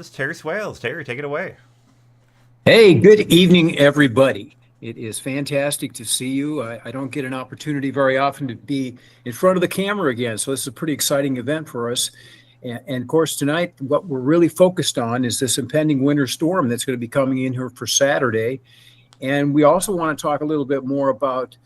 meteorologist Terry Swails. Terry, take it away. Hey, good evening, everybody. It is fantastic to see you. I don't get an opportunity very often to be in front of the camera again, so this is a pretty exciting event for us. And of course, tonight, what we're really focused on is this impending winter storm that's going to be coming in here for Saturday. And we also want to talk a little bit more about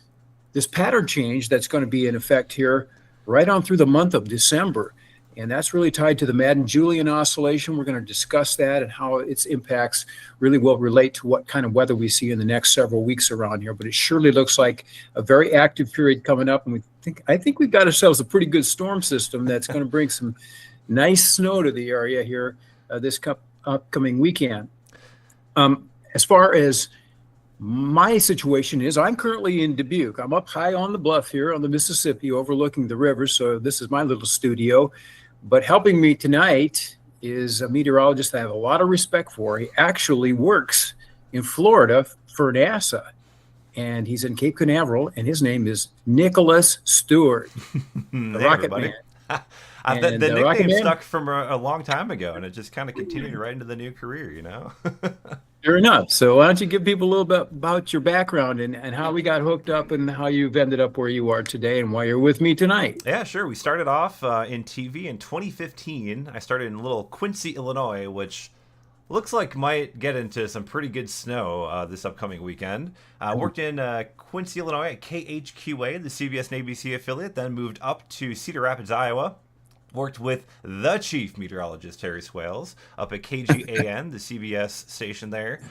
this pattern change that's going to be in effect here right on through the month of December. And that's really tied to the Madden-Julian oscillation. We're going to discuss that and how its impacts really will relate to what kind of weather we see in the next several weeks around here. But it surely looks like a very active period coming up. And I think we've got ourselves a pretty good storm system that's going to bring some nice snow to the area here this upcoming weekend. As far as my situation is, I'm currently in Dubuque. I'm up high on the bluff here on the Mississippi overlooking the river. So this is my little studio. But helping me tonight is a meteorologist I have a lot of respect for. He actually works in Florida for NASA, and he's in Cape Canaveral, and his name is Nicholas Stewart, the Hey, Rocket everybody. Man. The And Rocket nickname Man, stuck from a long time ago, and it just kind of continued right into the new career. sure enough. So why don't you give people a little bit about your background and how we got hooked up and how you've ended up where you are today and why you're with me tonight? Yeah, sure. We started off in TV in 2015. I started in little Quincy, Illinois, which looks like might get into some pretty good snow this upcoming weekend. Worked in Quincy, Illinois at KHQA, the CBS and ABC affiliate, then moved up to Cedar Rapids, Iowa. Worked with the chief meteorologist, Terry Swails, up at KGAN, the CBS station there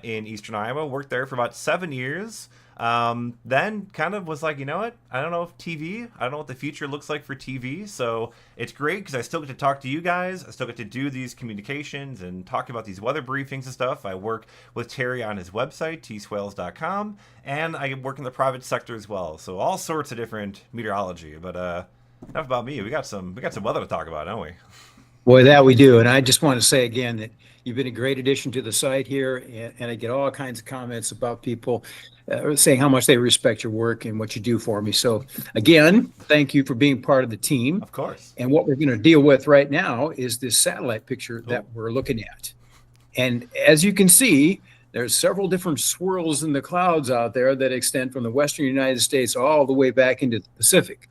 in eastern Iowa. Worked there for about 7 years. Then kind of was like, you know what? I don't know if TV, I don't know what the future looks like for TV. So it's great because I still get to talk to you guys. I still get to do these communications and talk about these weather briefings and stuff. I work with Terry on his website, tswails.com, and I work in the private sector as well. So all sorts of different meteorology. But enough about me. We got some weather to talk about, don't we? Boy, that we do. And I just want to say again that you've been a great addition to the site here. And I get all kinds of comments about people saying how much they respect your work and what you do for me. So, again, thank you for being part of the team. Of course. And what we're going to deal with right now is this satellite picture that Oh, we're looking at. And as you can see, there's several different swirls in the clouds out there that extend from the western United States all the way back into the Pacific.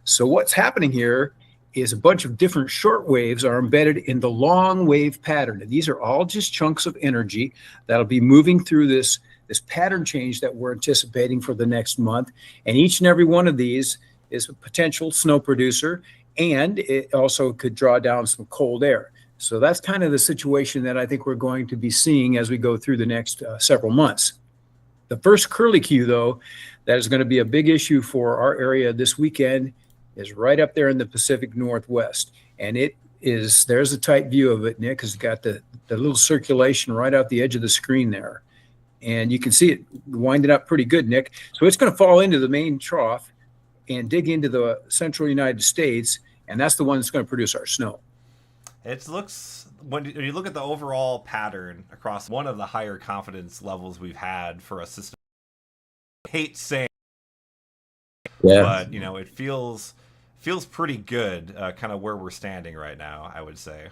So what's happening here is a bunch of different short waves are embedded in the long wave pattern. And these are all just chunks of energy that'll be moving through this pattern change that we're anticipating for the next month. And each and every one of these is a potential snow producer, and it also could draw down some cold air. So that's kind of the situation that I think we're going to be seeing as we go through the next several months. The first curlicue, though, that is going to be a big issue for our area this weekend is right up there in the Pacific Northwest. And there's a tight view of it, Nick, because it's got the little circulation right out the edge of the screen there. And you can see it winding up pretty good, Nick. So it's going to fall into the main trough and dig into the central United States. And that's the one that's going to produce our snow. it looks when you look at the overall pattern across one of the higher confidence levels we've had for a system. I hate saying, Yeah. but it feels pretty good, kind of where we're standing right now, I would say.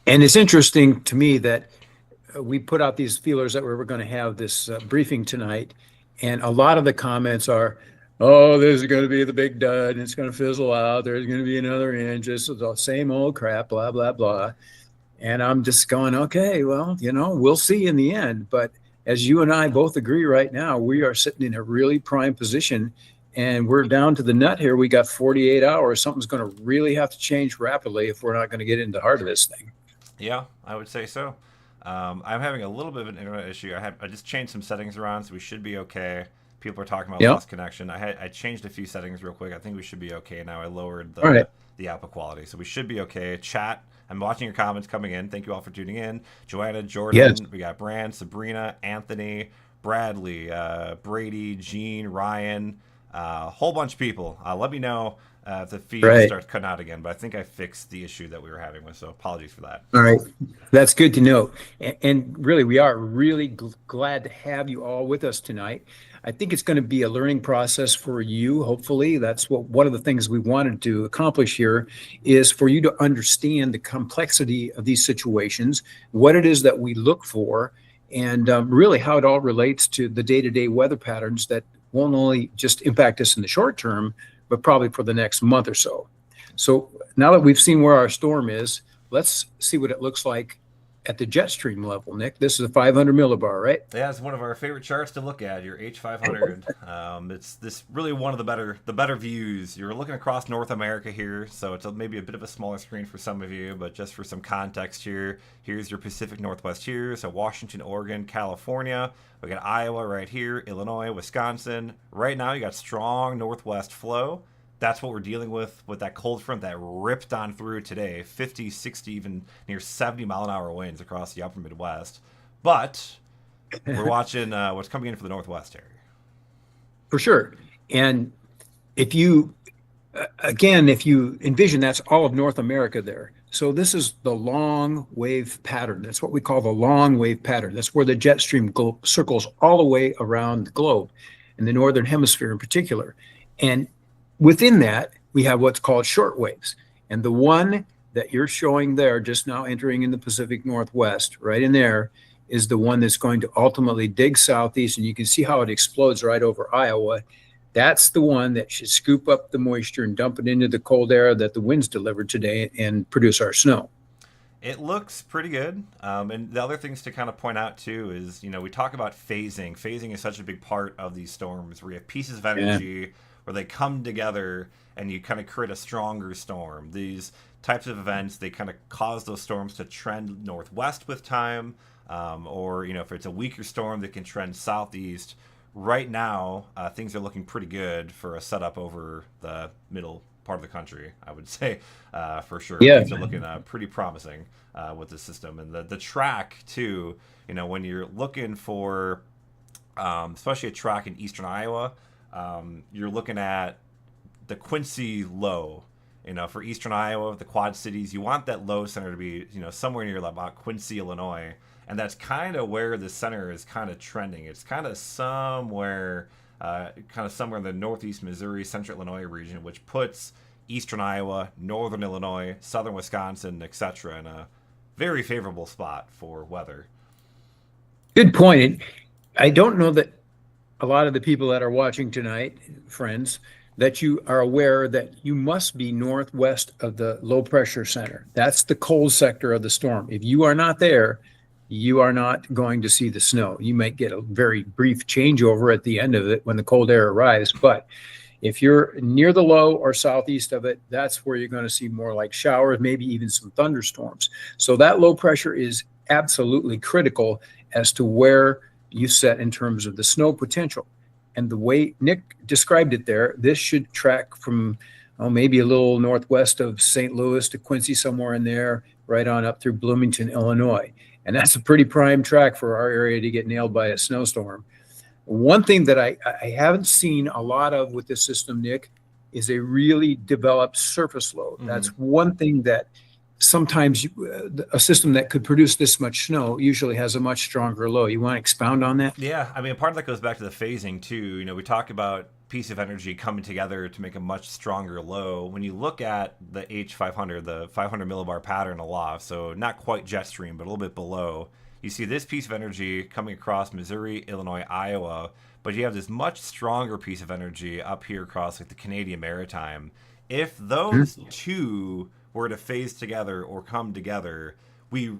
And it's interesting to me that we put out these feelers that we were going to have this briefing tonight, and a lot of the comments are, "Oh, this is going to be the big dud, and it's going to fizzle out. There's going to be another inch. This is the same old crap, blah blah blah." And I'm just going, "Okay, well, we'll see in the end." But as you and I both agree right now, we are sitting in a really prime position, and we're down to the nut here. We got 48 hours. Something's going to really have to change rapidly if we're not going to get into the heart of this thing. Yeah, I would say so. I'm having a little bit of an internet issue. I just changed some settings around, so we should be okay. People are talking about Yeah. lost connection. I changed a few settings real quick. I think we should be okay now. I lowered All right. the output quality, so we should be okay. Chat. I'm watching your comments coming in. Thank you all for tuning in. Joanna, Yes. Jordan, we got Brand, Sabrina, Anthony, Bradley, Brady, Gene, Ryan, a whole bunch of people. Let me know if the feed Right. starts cutting out again, but I think I fixed the issue that we were having with, so apologies for that. All right. That's good to know. And really, we are really glad to have you all with us tonight. I think it's going to be a learning process for you. Hopefully, that's what one of the things we wanted to accomplish here is for you to understand the complexity of these situations, what it is that we look for, and really how it all relates to the day-to-day weather patterns that won't only just impact us in the short term, but probably for the next month or so. So now that we've seen where our storm is, let's see what it looks like at the jet stream level, Nick. This is a 500 millibar, right? Yeah, it's one of our favorite charts to look at. Your H500. It's this really one of the better views. You're looking across North America here, so it's maybe a bit of a smaller screen for some of you, but just for some context here, here's your Pacific Northwest here. So Washington, Oregon, California. We got Iowa right here, Illinois, Wisconsin. Right now, you got strong northwest flow. That's what we're dealing with that cold front that ripped on through today. 50, 60, even near 70 mile an hour winds across the upper Midwest. But we're watching what's coming in for the Northwest area. For sure. And if you, again, if you envision that's all of North America there. So this is the long wave pattern. That's what we call the long wave pattern. That's where the jet stream circles all the way around the globe, in the Northern Hemisphere in particular. And within that, we have what's called short waves. And the one that you're showing there, just now entering in the Pacific Northwest, right in there, is the one that's going to ultimately dig southeast. And you can see how it explodes right over Iowa. That's the one that should scoop up the moisture and dump it into the cold air that the winds delivered today and produce our snow. It looks pretty good. And the other things to kind of point out too is, we talk about phasing. Phasing is such a big part of these storms where you have pieces of energy where they come together and you kind of create a stronger storm. These types of events, they kind of cause those storms to trend northwest with time, or if it's a weaker storm, they can trend southeast. Right now, things are looking pretty good for a setup over the middle part of the country, I would say, for sure. Yeah. Things are looking pretty promising with the system. And the track, too, when you're looking for, especially a track in eastern Iowa, you're looking at the Quincy low. For eastern Iowa, the Quad Cities, you want that low center to be, somewhere near about Quincy, Illinois. And that's kind of where the center is kind of trending. It's kind of somewhere in the northeast Missouri, central Illinois region, which puts eastern Iowa, northern Illinois, southern Wisconsin, etc., in a very favorable spot for weather. Good point. I don't know that a lot of the people that are watching tonight, friends, that you are aware that you must be northwest of the low pressure center. That's the cold sector of the storm. If you are not there, you are not going to see the snow. You might get a very brief changeover at the end of it when the cold air arrives. But if you're near the low or southeast of it, that's where you're going to see more like showers, maybe even some thunderstorms. So that low pressure is absolutely critical as to where you set in terms of the snow potential. And the way Nick described it there, this should track from maybe a little northwest of St. Louis to Quincy, somewhere in there, right on up through Bloomington, Illinois. And that's a pretty prime track for our area to get nailed by a snowstorm. One thing that I haven't seen a lot of with this system, Nick, is a really developed surface load. Mm-hmm. That's one thing that sometimes a system that could produce this much snow usually has a much stronger low. You want to expound on that? Yeah, I mean, part of that goes back to the phasing too. We talk about piece of energy coming together to make a much stronger low. When you look at the H500, the 500 millibar pattern aloft, so not quite jet stream, but a little bit below, you see this piece of energy coming across Missouri, Illinois, Iowa, but you have this much stronger piece of energy up here across like the Canadian Maritime. If those two were to phase together or come together,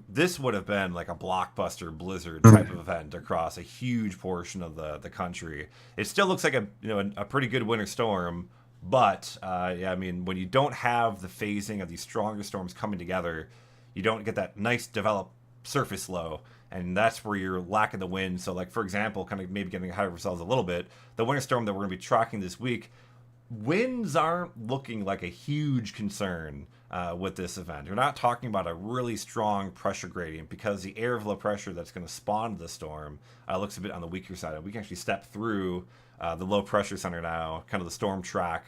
this would have been like a blockbuster blizzard type of event across a huge portion of the country. It still looks like a pretty good winter storm, but I mean, when you don't have the phasing of these stronger storms coming together, you don't get that nice developed surface low, and that's where you're lacking the wind. So like, for example, kind of maybe getting ahead of ourselves a little bit, the winter storm that we're going to be tracking this week, winds aren't looking like a huge concern with this event. You're not talking about a really strong pressure gradient because the air of low pressure that's going to spawn the storm looks a bit on the weaker side. We can actually step through the low pressure center now, kind of the storm track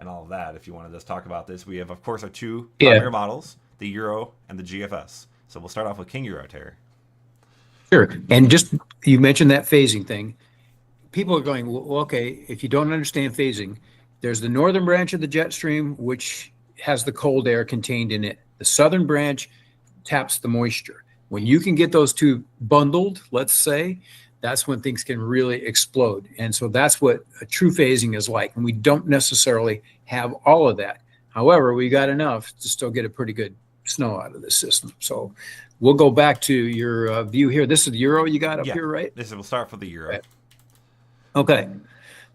and all of that. If you want to just talk about this, we have, of course, our two primary models, the Euro and the GFS. So we'll start off with King Euro, Terry. Sure. And just, you mentioned that phasing thing. people are going, well, okay, if you don't understand phasing, there's the northern branch of the jet stream, which has the cold air contained in it. The southern branch taps the moisture. When you can get those two bundled, let's say, that's when things can really explode. And so that's what a true phasing is like. And we don't necessarily have all of that. However, we got enough to still get a pretty good snow out of this system. So we'll go back to your view here. This is the Euro you got up Yeah, here, right? we'll start for the Euro. Okay.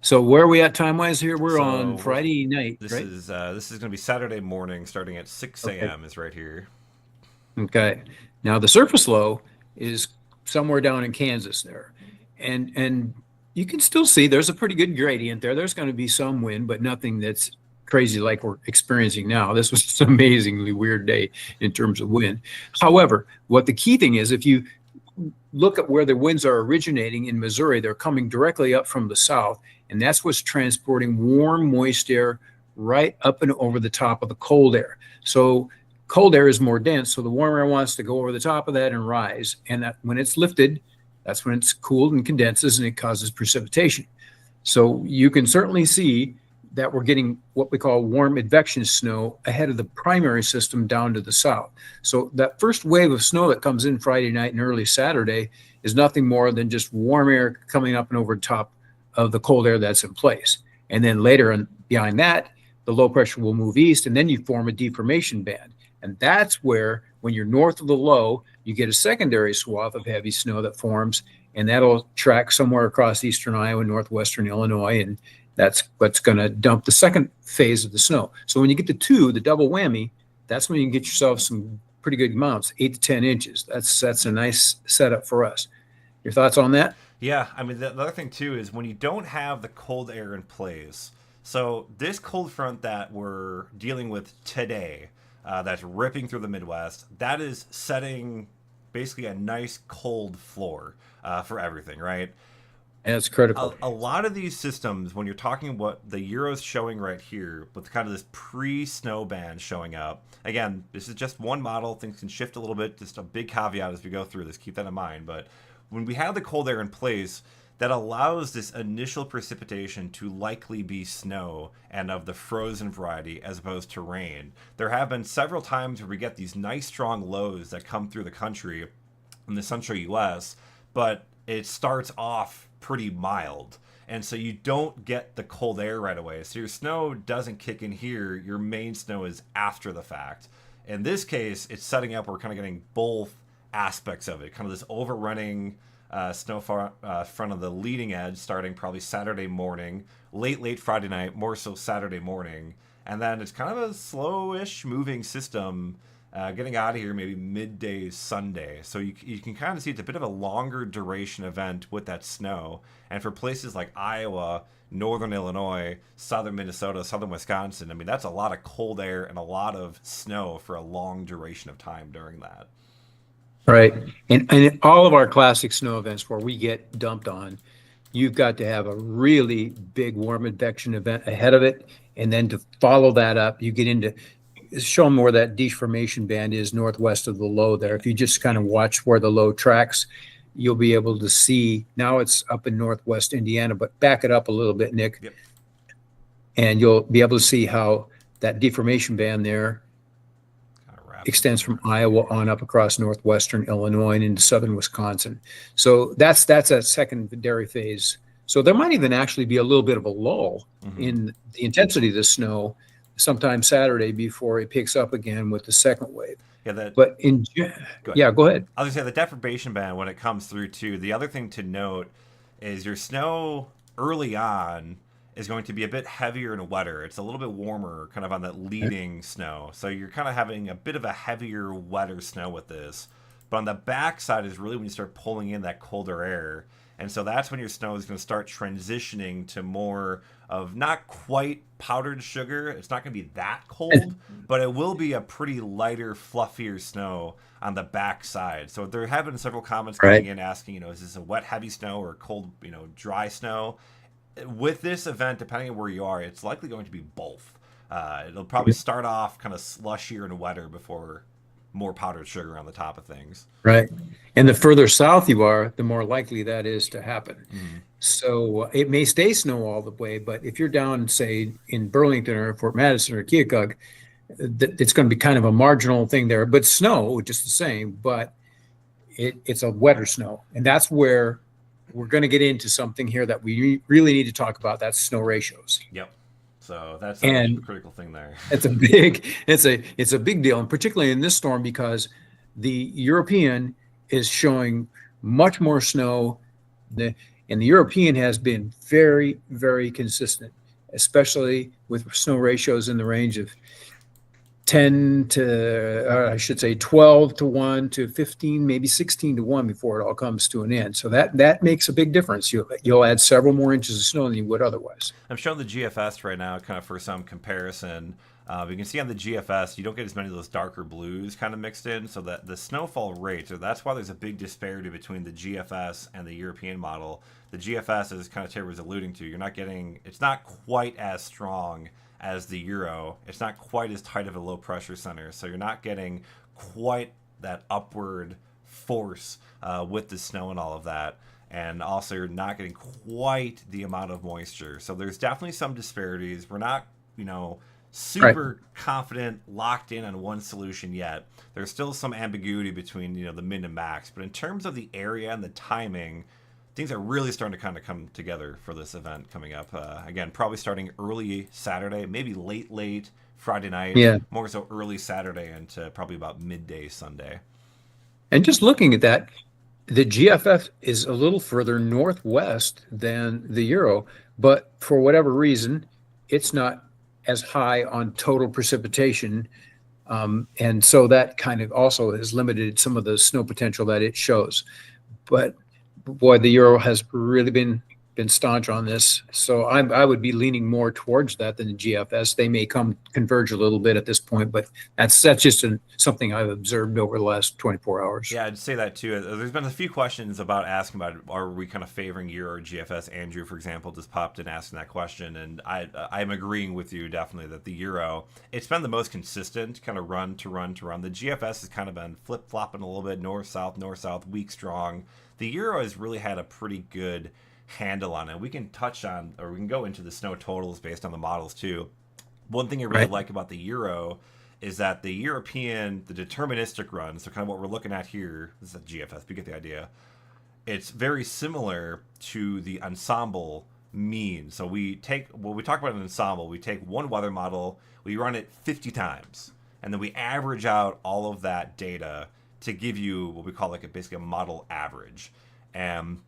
So where are we at time wise here? We're on So we're Friday night, this right? is this is going to be Saturday morning, starting at 6 Okay. a.m. is right here. Okay. Now the surface low is somewhere down in Kansas there. And you can still see there's a pretty good gradient there. There's going to be some wind, but nothing that's crazy like we're experiencing now. This was just an amazingly weird day in terms of wind. However, what the key thing is, if you look at where the winds are originating in Missouri, they're coming directly up from the south, and that's what's transporting warm, moist air right up and over the top of the cold air. So cold air is more dense, so the warm air wants to go over the top of that and rise. And that, when it's lifted, that's when it's cooled and condenses and it causes precipitation. So you can certainly see that we're getting what we call warm advection snow ahead of the primary system down to the south. So that first wave of snow that comes in Friday night and early Saturday is nothing more than just warm air coming up and over top of the cold air that's in place. And then later and behind that, the low pressure will move east, and then you form a deformation band. And that's where, when you're north of the low, you get a secondary swath of heavy snow that forms, and that'll track somewhere across eastern Iowa, northwestern Illinois, and that's what's going to dump the second phase of the snow. So when you get to two, the double whammy, that's when you can get yourself some pretty good amounts, 8 to 10 inches. That's a nice setup for us. Your thoughts on that? Yeah, I mean, the other thing too is when you don't have the cold air in place. So this cold front that we're dealing with today, that's ripping through the Midwest, that is setting basically a nice cold floor for everything, right? And it's critical. A lot of these systems, when you're talking about the Euro's showing right here, with kind of this pre-snow band showing up, again, this is just one model. Things can shift a little bit. Just a big caveat as we go through this. Keep that in mind. But when we have the cold air in place, that allows this initial precipitation to likely be snow and of the frozen variety as opposed to rain. There have been several times where we get these nice strong lows that come through the country in the central US, but it starts off pretty mild. And so you don't get the cold air right away. So your snow doesn't kick in here. Your main snow is after the fact. In this case, it's setting up, we're kind of getting both aspects of it. Kind of this overrunning front of the leading edge starting probably Saturday morning, late Friday night, more so Saturday morning. And then it's kind of a slowish moving system getting out of here maybe midday Sunday. So you can kind of see it's a bit of a longer duration event with that snow. And for places like Iowa, northern Illinois, southern Minnesota, southern Wisconsin, I mean, that's a lot of cold air and a lot of snow for a long duration of time during that. Right. And in all of our classic snow events where we get dumped on, you've got to have a really big warm advection event ahead of it. And then to follow that up, you get into show them where that deformation band is northwest of the low there. If you just kind of watch where the low tracks, you'll be able to see. Now it's up in northwest Indiana, but back it up a little bit, Nick. Yep. And you'll be able to see how that deformation band there extends from Iowa on up across northwestern Illinois and into southern Wisconsin. So that's a secondary phase. So there might even actually be a little bit of a lull in the intensity of the snow sometime Saturday before it picks up again with the second wave. Yeah, But go ahead. I was gonna say the deformation band when it comes through too. The other thing to note is your snow early on is going to be a bit heavier and wetter. It's a little bit warmer, kind of on that leading snow. So you're kind of having a bit of a heavier, wetter snow with this. But on the backside is really when you start pulling in that colder air. And so that's when your snow is going to start transitioning to more of not quite powdered sugar. It's not going to be that cold, but it will be a pretty lighter, fluffier snow on the backside. So there have been several comments coming in asking, is this a wet, heavy snow or cold, dry snow? With this event, depending on where you are, it's likely going to be both. It'll probably start off kind of slushier and wetter before more powdered sugar on the top of things. Right. And the further south you are, the more likely that is to happen. So it may stay snow all the way, but if you're down, say, in Burlington or Fort Madison or Keokuk, it's going to be kind of a marginal thing there. But snow, just the same, but it's a wetter snow. And that's where we're going to get into something here that we really need to talk about. That's snow ratios. Yep. So that's a And critical thing there. it's a big deal, and particularly in this storm because the European is showing much more snow. And the European has been very, very consistent, especially with snow ratios in the range of 10 to, I should say 12 to 1 to 15, maybe 16 to 1 before it all comes to an end. So that makes a big difference. You'll add several more inches of snow than you would otherwise. I'm showing the GFS right now, kind of for some comparison. You can see on the GFS, you don't get as many of those darker blues kind of mixed in, so that the snowfall rate, so that's why there's a big disparity between the GFS and the European model. The GFS, as kind of Terry was alluding to, you're not getting, it's not quite as strong as the Euro. It's not quite as tight of a low pressure center, so you're not getting quite that upward force with the snow and all of that. And also, you're not getting quite the amount of moisture. So there's definitely some disparities. We're not, super confident, locked in on one solution yet. There's still some ambiguity between, the min and max. But in terms of the area and the timing, things are really starting to kind of come together for this event coming up. Again, probably starting early Saturday, maybe late Friday night. Yeah. More so early Saturday into probably about midday Sunday. And just looking at that, the GFF is a little further northwest than the Euro, but for whatever reason, it's not as high on total precipitation. And so that kind of also has limited some of the snow potential that it shows. But boy, the Euro has really been staunch on this. So I would be leaning more towards that than the GFS. They may converge a little bit at this point, but that's just something I've observed over the last 24 hours. Yeah, I'd say that too. There's been a few questions about asking about, are we kind of favoring Euro or GFS? Andrew, for example, just popped in asking that question, and I'm agreeing with you definitely that the Euro, it's been the most consistent kind of run to run to run. The GFS has kind of been flip flopping a little bit, north south, weak strong. The Euro has really had a pretty good handle on it. We can touch on, or we can go into the snow totals based on the models too. One thing I really like about the Euro is that the European, the deterministic run, so kind of what we're looking at here, this is a GFS, but you get the idea. It's very similar to the ensemble mean. So when we talk about an ensemble, we take one weather model, we run it 50 times, and then we average out all of that data to give you what we call basically a model average. And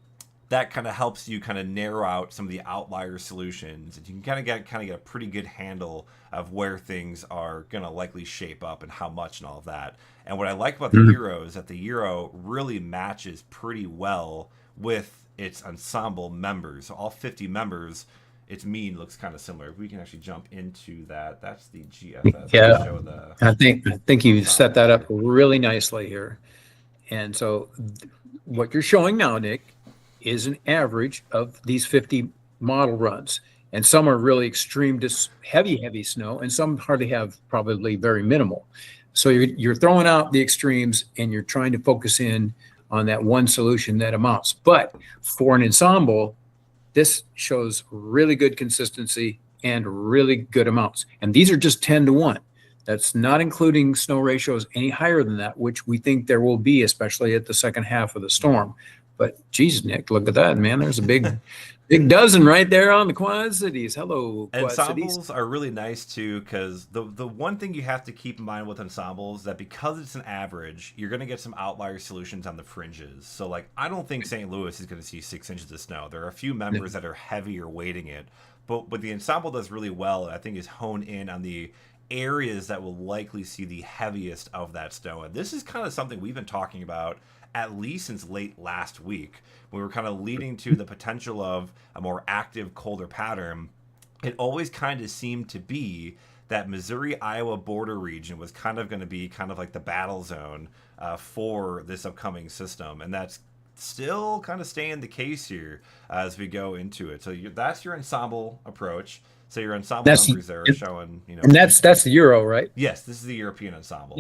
that kind of helps you kind of narrow out some of the outlier solutions, and you can kind of get a pretty good handle of where things are going to likely shape up and how much and all of that. And what I like about the Euro is that the Euro really matches pretty well with its ensemble members. So all 50 members, its mean looks kind of similar. If we can actually jump into that, that's the GFS. Yeah, show the I think you set that up really nicely here. And so what you're showing now, Nick, is an average of these 50 model runs. And some are really extreme, just heavy snow, and some hardly have probably very minimal. So you're throwing out the extremes and you're trying to focus in on that one solution that amounts. But for an ensemble, this shows really good consistency and really good amounts. And these are just 10 to 1. That's not including snow ratios any higher than that, which we think there will be, especially at the second half of the storm. But geez, Nick, look at that, man. There's a big dozen right there on the Quad Cities. Hello, Quad ensembles Cities. are really nice too, because the one thing you have to keep in mind with ensembles is that because it's an average, you're going to get some outlier solutions on the fringes. So I don't think St. Louis is going to see 6 inches of snow. There are a few members that are heavier weighting it, but what the ensemble does really well, I think, is hone in on the areas that will likely see the heaviest of that snow. And this is kind of something we've been talking about at least since late last week. We were kind of leading to the potential of a more active, colder pattern. It always kind of seemed to be that Missouri-Iowa border region was kind of going to be kind of like the battle zone for this upcoming system. And that's still kind of staying the case here as we go into it. So that's your ensemble approach. So your ensemble numbers there are showing, and that's the Euro, right? Yes, this is the European ensemble.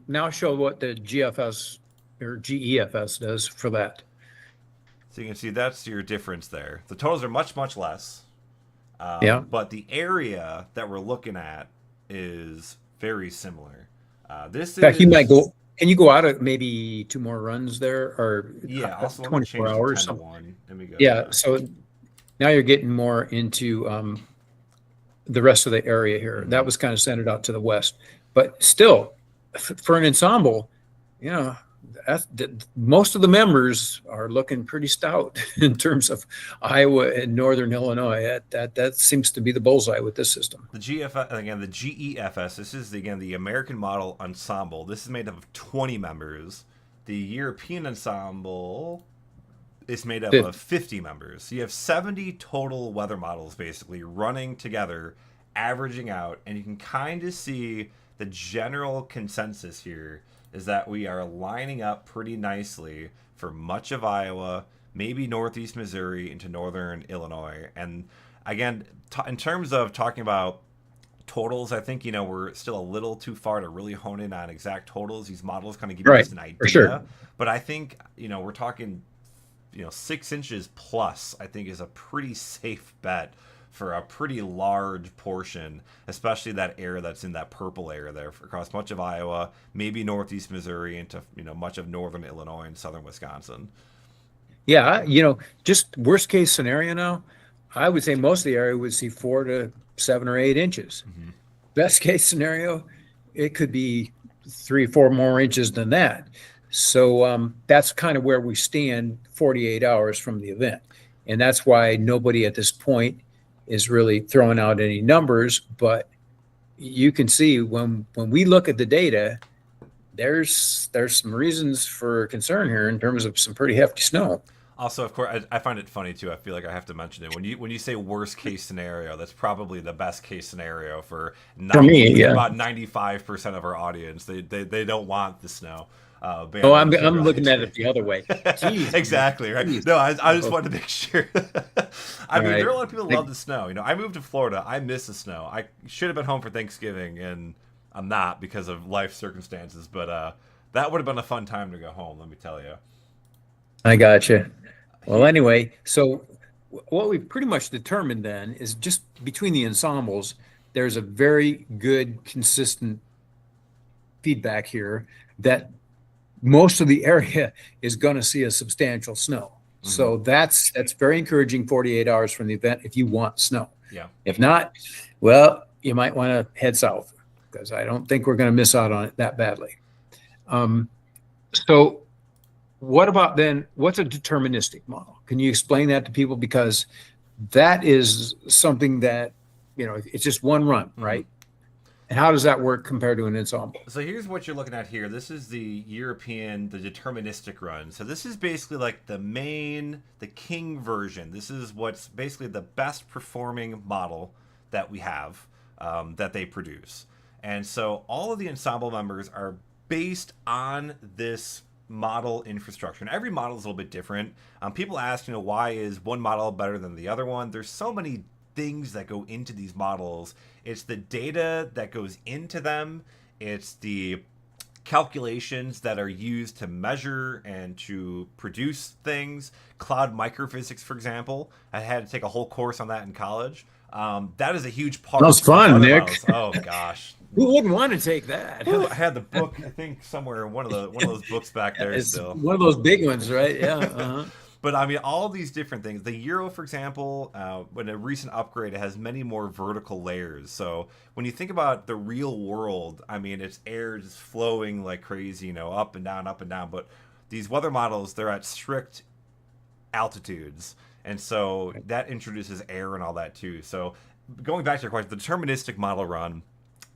Now show what the GFS or GEFS does for that. So you can see that's your difference there. The totals are much, much less. Yeah. But the area that we're looking at is very similar. This In fact, you might is, go. Can you go out at maybe two more runs there, or yeah, also let me 24 change the hours? 10 to Some, 1. Let me go yeah. to, So now you're getting more into the rest of the area here. That mhm. was kind of centered out to the west, but still, for an ensemble, you know, most of the members are looking pretty stout in terms of Iowa and Northern Illinois. That seems to be the bullseye with this system. The GFS, again, the GEFS, this is, again, the American Model Ensemble. This is made up of 20 members. The European Ensemble is made up of 50 members. So you have 70 total weather models basically running together, averaging out, and you can kind of see the general consensus here is that we are lining up pretty nicely for much of Iowa, maybe northeast Missouri into northern Illinois. And again, in terms of talking about totals, I think, we're still a little too far to really hone in on exact totals. These models kind of give you Right, just an for sure. idea, but I think, we're talking 6 inches plus, I think, is a pretty safe bet for a pretty large portion, especially that area that's in that purple area there across much of Iowa, maybe northeast Missouri into much of northern Illinois and southern Wisconsin. Yeah, just worst case scenario now, I would say most of the area would see 4 to 7 or 8 inches. Mm-hmm. Best case scenario, it could be 3 or 4 more inches than that. So that's kind of where we stand 48 hours from the event. And that's why nobody at this point is really throwing out any numbers. But you can see when we look at the data, there's some reasons for concern here in terms of some pretty hefty snow. Also, of course, I find it funny too. I feel like I have to mention it when you say worst case scenario. That's probably the best case scenario for For me, 90 yeah. about 95% of our audience. They don't want the snow. But yeah, Oh, that I'm is a I'm looking at really it the other way. Geez, man. exactly right. Jeez. No, I just Oh, wanted to make sure. I all mean, there right. are a lot of people who love the snow. I moved to Florida. I miss the snow. I should have been home for Thanksgiving, and I'm not because of life circumstances. But that would have been a fun time to go home. Let me tell you. I got you. Well, He, anyway, so what we've pretty much determined then is just between the ensembles, there's a very good, consistent feedback here that most of the area is going to see a substantial snow. mhm, So that's very encouraging 48 hours from the event if you want snow. yeah. If not, well, you might want to head south because I don't think we're going to miss out on it that badly. Um, so what about then? What's a deterministic model? Can you explain that to people? Because that is something that, it's just one run, Mm-hmm. right? And how does that work compared to an ensemble? So here's what you're looking at here. This is the European, the deterministic run. So this is basically like the king version. This is what's basically the best performing model that we have, that they produce. And so all of the ensemble members are based on this model infrastructure. And every model is a little bit different. People ask, why is one model better than the other one? There's so many things that go into these models. It's the data that goes into them. It's the calculations that are used to measure and to produce things. Cloud microphysics, for example. I had to take a whole course on that in college. That is a huge That part was of fun, weather Nick. models. Oh gosh. Who wouldn't want to take that? I had the book, I think, somewhere in one of those books back there It's still. one of those big ones, right? Yeah. Uh-huh. But I mean, all these different things. The Euro, for example, when a recent upgrade, it has many more vertical layers. So when you think about the real world, I mean, it's air just flowing like crazy, up and down, up and down. But these weather models, they're at strict altitudes. And so that introduces air and all that too. So going back to your question, the deterministic model run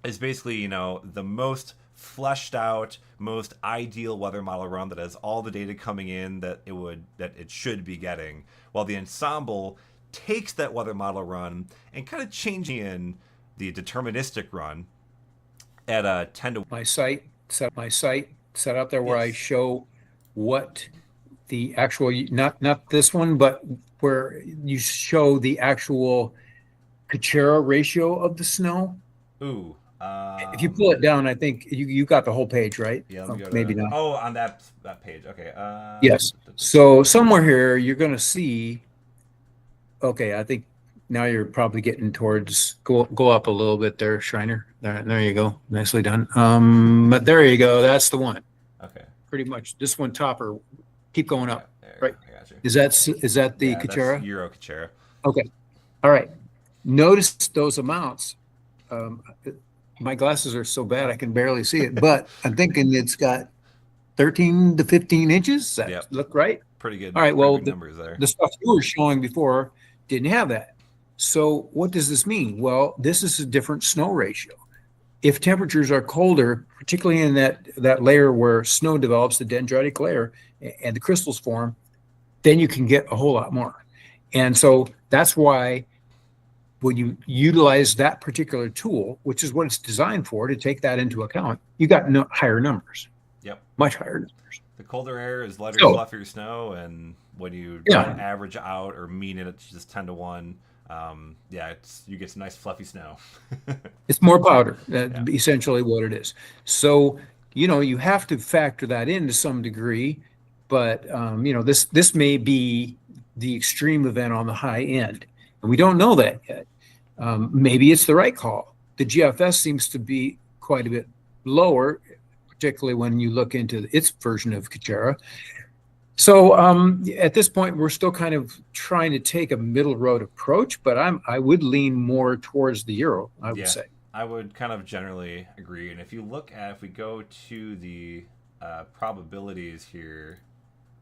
is basically, the most fleshed out, most ideal weather model run that has all the data coming in that it should be getting. While the ensemble takes that weather model run and kind of changing in the deterministic run at a 10 to My site set out there where I yes. show what the actual, not this one, but where you show the actual Kuchera ratio of the snow. Ooh. If you pull it down, I think you got the whole page, right? Yeah, let me Oh, go maybe to. not. Oh, on that page. Okay. Yes. So somewhere here, you're going to see. Okay, I think now you're probably getting towards go up a little bit there, Shiner. There you go. Nicely done. But there you go. That's the one. Okay. Pretty much this one topper. Keep going Okay. up. There you go. Right. I got you. Is that the Yeah, that's Kuchera? Euro Kachera. Okay. All right. Notice those amounts. Um, my glasses are so bad I can barely see it, but I'm thinking it's got 13 to 15 inches. Does that Yep. look right? Pretty good. All right. Pretty Well, big numbers there. the stuff you were showing before didn't have that. So what does this mean? Well, this is a different snow ratio. If temperatures are colder, particularly in that layer where snow develops, the dendritic layer, and the crystals form, then you can get a whole lot more. And so that's why when you utilize that particular tool, which is what it's designed for, to take that into account, you got higher numbers, Yep. much higher numbers. The colder air is lighter, So, fluffier snow, and when you yeah, average out or mean it, it's just 10 to 1. Yeah, you get some nice fluffy snow. it's more powder. Yeah. That's essentially what it is. So, you have to factor that in to some degree, but this may be the extreme event on the high end, and we don't know that yet. Maybe it's the right call. The GFS seems to be quite a bit lower, particularly when you look into its version of Kuchera. So at this point, we're still kind of trying to take a middle road approach, but I would lean more towards the euro, I would Yeah, say. I would kind of generally agree. And if we go to the probabilities here,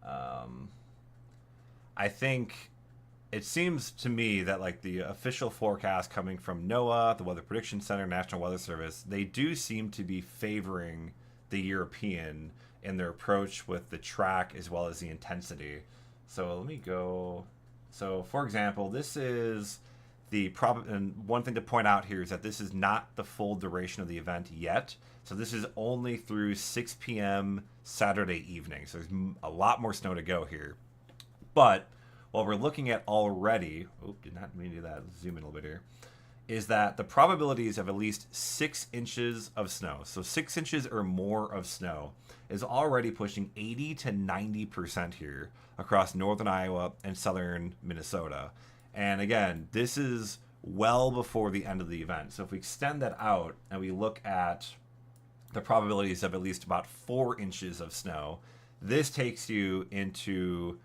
um, I think it seems to me that like the official forecast coming from NOAA, the Weather Prediction Center, National Weather Service, they do seem to be favoring the European in their approach with the track as well as the intensity. So let me go. So for example, this is and one thing to point out here is that this is not the full duration of the event yet. So this is only through 6 p.m. Saturday evening. So there's a lot more snow to go here. But what we're looking at already, did not mean to do that, let's zoom in a little bit here, is that the probabilities of at least 6 inches of snow, so 6 inches or more of snow, is already pushing 80 to 90% here across northern Iowa and southern Minnesota. And again, this is well before the end of the event. So if we extend that out and we look at the probabilities of at least about 4 inches of snow, this takes you into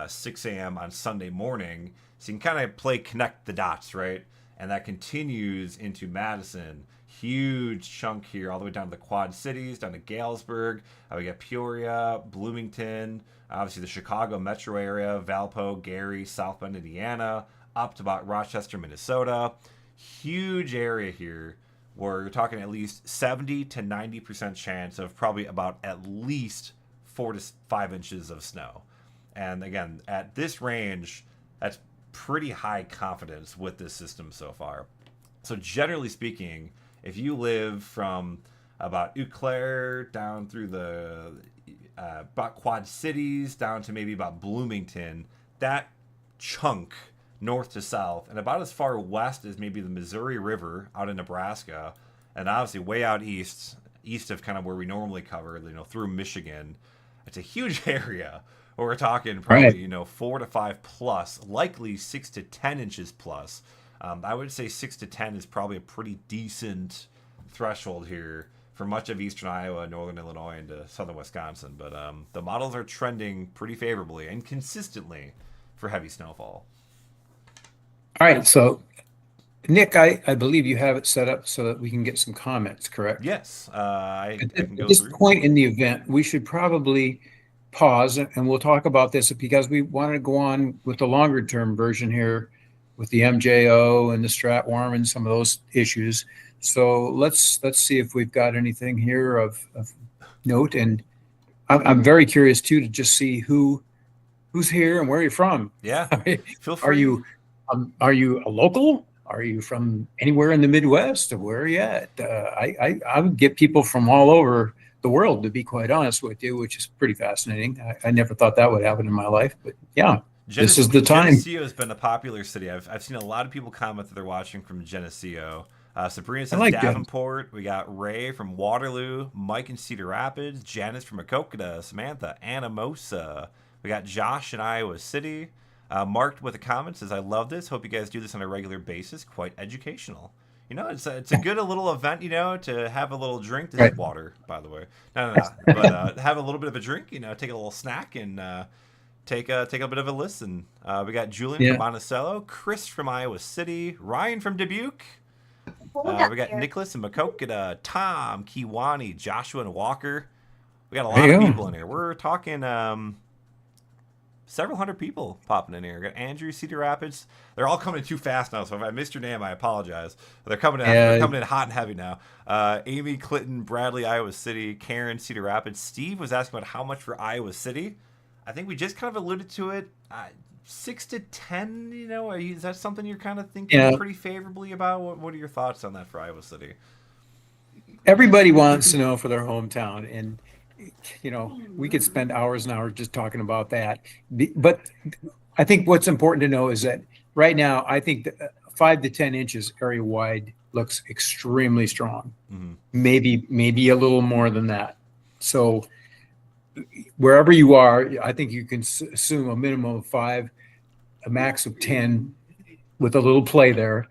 6 a.m. on Sunday morning. So you can kind of connect the dots, right? And that continues into Madison. Huge chunk here, all the way down to the Quad Cities, down to Galesburg. We got Peoria, Bloomington, obviously the Chicago metro area, Valpo, Gary, South Bend, Indiana, up to about Rochester, Minnesota. Huge area here where you're talking at least 70 to 90% chance of probably about at least 4 to 5 inches of snow. And again, at this range, that's pretty high confidence with this system so far. So generally speaking, if you live from about Eau Claire down through the about Quad Cities down to maybe about Bloomington, that chunk north to south, and about as far west as maybe the Missouri River out in Nebraska, and obviously way out east of kind of where we normally cover, through Michigan, it's a huge area. We're talking probably, Right. 4 to 5 plus, likely 6 to 10 inches plus. I would say 6 to 10 is probably a pretty decent threshold here for much of eastern Iowa, northern Illinois, and southern Wisconsin. But the models are trending pretty favorably and consistently for heavy snowfall. All right. So, Nick, I believe you have it set up so that we can get some comments, correct? Yes, I can At go this through. point in the event, we should probably pause and we'll talk about this because we want to go on with the longer term version here with the MJO and the Stratworm and some of those issues. So let's see if we've got anything here of note. And I'm very curious too to just see who's here and where you're from. Yeah, feel Are free. you a local? Are you from anywhere in the Midwest? Or where are you at? I would get people from all over the world, to be quite honest with you, which is pretty fascinating. I never thought that would happen in my life, but yeah, this is the time. Geneseo has been a popular city. I've seen a lot of people comment that they're watching from Geneseo. Sabrina I says like that. Davenport. We got Ray from Waterloo, Mike in Cedar Rapids, Janice from Macokota, Samantha, Anamosa. We got Josh in Iowa City. Mark with a comment says, I love this. Hope you guys do this on a regular basis. Quite educational. It's a good little event, to have a little drink. This Right. is water, by the way. No. But have a little bit of a drink, take a little snack and take a bit of a listen. We got Julian from Yeah. Monticello, Chris from Iowa City, Ryan from Dubuque. We got Nicholas and Macokota, Tom, Kiwani, Joshua, and Walker. We got a There lot you of go. people in here. We're talking several hundred people popping in here. We got Andrew, Cedar Rapids. They're all coming in too fast now, so if I missed your name, I apologize. They're coming in. They're Yeah. coming in hot and heavy now. Amy, Clinton, Bradley, Iowa City, Karen, Cedar Rapids. Steve was asking about how much for Iowa City. I think we just kind of alluded to it. 6 to 10. Is that something you're kind of thinking Yeah. pretty favorably about? What are your thoughts on that for Iowa City? Everybody wants to know for their hometown, and we could spend hours and hours just talking about that. But I think what's important to know is that right now, I think that 5 to 10 inches area wide looks extremely strong. Mm-hmm. Maybe a little more than that. So wherever you are, I think you can assume a minimum of 5, a max of 10, with a little play there.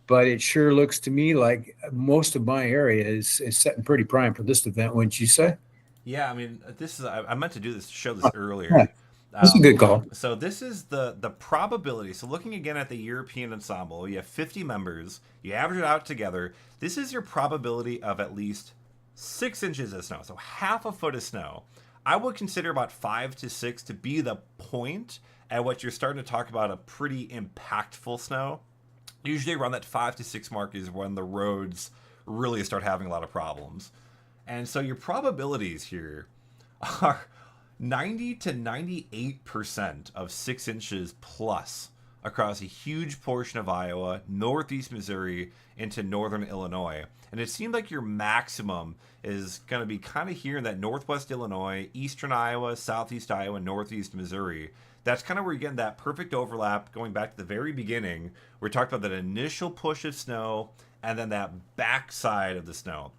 But it sure looks to me like most of my area is setting pretty prime for this event, wouldn't you say? Yeah, I mean, I meant to do this show this Yeah, earlier. that's a good call. So this is the probability. So looking again at the European ensemble, you have 50 members. You average it out together. This is your probability of at least 6 inches of snow. So half a foot of snow. I would consider about 5 to 6 to be the point at what you're starting to talk about a pretty impactful snow. Usually around that 5 to 6 mark is when the roads really start having a lot of problems. And so your probabilities here are 90 to 98% of 6 inches plus across a huge portion of Iowa, northeast Missouri, into northern Illinois. And it seemed like your maximum is going to be kind of here in that northwest Illinois, eastern Iowa, southeast Iowa, northeast Missouri. That's kind of where you're getting that perfect overlap going back to the very beginning. We talked about that initial push of snow and then that backside of the snow.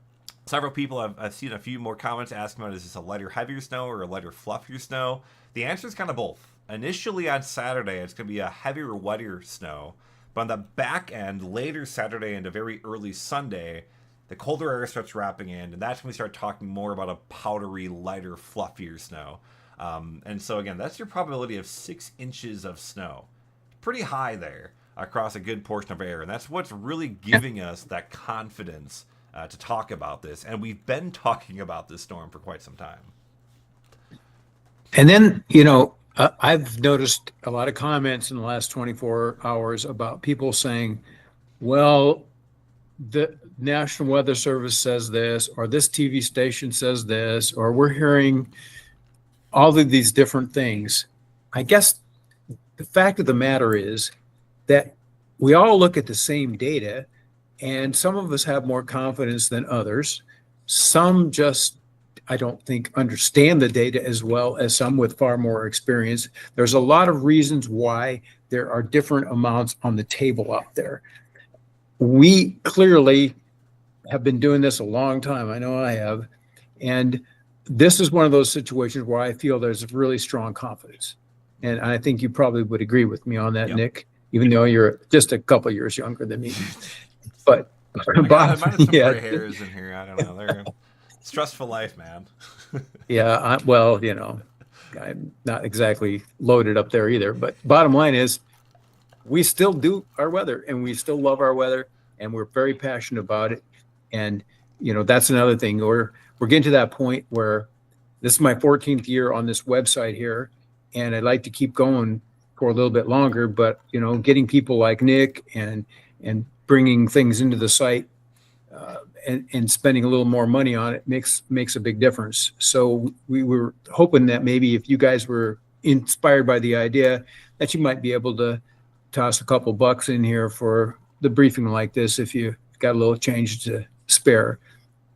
Several people I've seen a few more comments asking about, is this a lighter, heavier snow or a lighter, fluffier snow? The answer is kind of both. Initially on Saturday, it's going to be a heavier, wetter snow. But on the back end, later Saturday into very early Sunday, the colder air starts wrapping in, and that's when we start talking more about a powdery, lighter, fluffier snow. And so again, that's your probability of 6 inches of snow. Pretty high there across a good portion of air. And that's what's really giving us that confidence to talk about this. And we've been talking about this storm for quite some time. And then, I've noticed a lot of comments in the last 24 hours about people saying, well, the National Weather Service says this, or this TV station says this, or we're hearing all of these different things. I guess the fact of the matter is that we all look at the same data, and some of us have more confidence than others. Some just, I don't think, understand the data as well as some with far more experience. There's a lot of reasons why there are different amounts on the table out there. We clearly have been doing this a long time. I know I have. And this is one of those situations where I feel there's really strong confidence. And I think you probably would agree with me on that, Yep. Nick, even though you're just a couple of years younger than me. But I might have some yeah, gray hairs in here. I don't know. They're stressful life, man. yeah. I'm not exactly loaded up there either. But bottom line is, we still do our weather, and we still love our weather, and we're very passionate about it. And that's another thing. We're getting to that point where this is my 14th year on this website here, and I'd like to keep going for a little bit longer. But getting people like Nick and bringing things into the site and spending a little more money on it makes a big difference. So we were hoping that maybe if you guys were inspired by the idea, that you might be able to toss a couple bucks in here for the briefing like this if you got a little change to spare.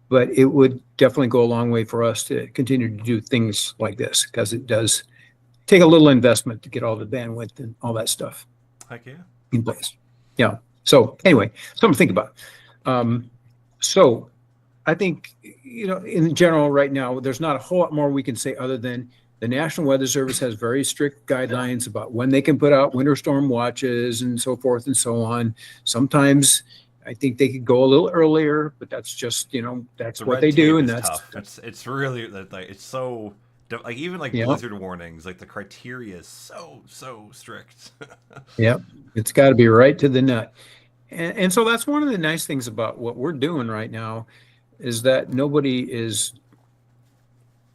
But it would definitely go a long way for us to continue to do things like this, because it does take a little investment to get all the bandwidth and all that stuff Heck yeah. in place. Yeah. So anyway, something to think about. So I think, in general, right now, there's not a whole lot more we can say other than the National Weather Service has very strict guidelines about when they can put out winter storm watches and so forth and so on. Sometimes I think they could go a little earlier, but that's just, that's The what red they do. tape And is that's, tough. It's really like it's so like even like yeah, blizzard warnings, like the criteria is so strict. yeah, it's got to be right to the nut. And so that's one of the nice things about what we're doing right now is that nobody is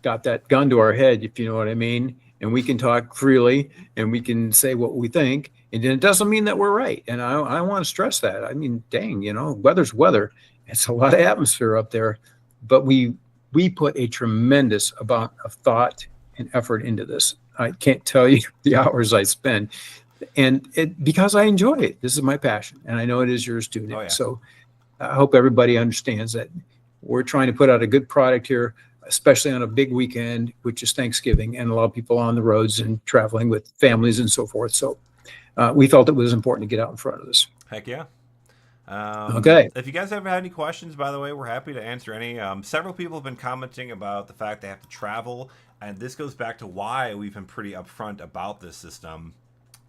got that gun to our head, if you know what I mean. And we can talk freely and we can say what we think. And it doesn't mean that we're right. And I want to stress that. I mean, dang, weather's weather. It's a lot of atmosphere up there. But we put a tremendous amount of thought and effort into this. I can't tell you the hours I spend. And because I enjoy it. This is my passion. And I know it is yours too, Nick. Oh yeah. So I hope everybody understands that we're trying to put out a good product here, especially on a big weekend, which is Thanksgiving, and a lot of people on the roads and traveling with families and so forth. So we felt it was important to get out in front of this. Heck yeah. Okay. If you guys ever had any questions, by the way, we're happy to answer any. Several people have been commenting about the fact they have to travel, and this goes back to why we've been pretty upfront about this system.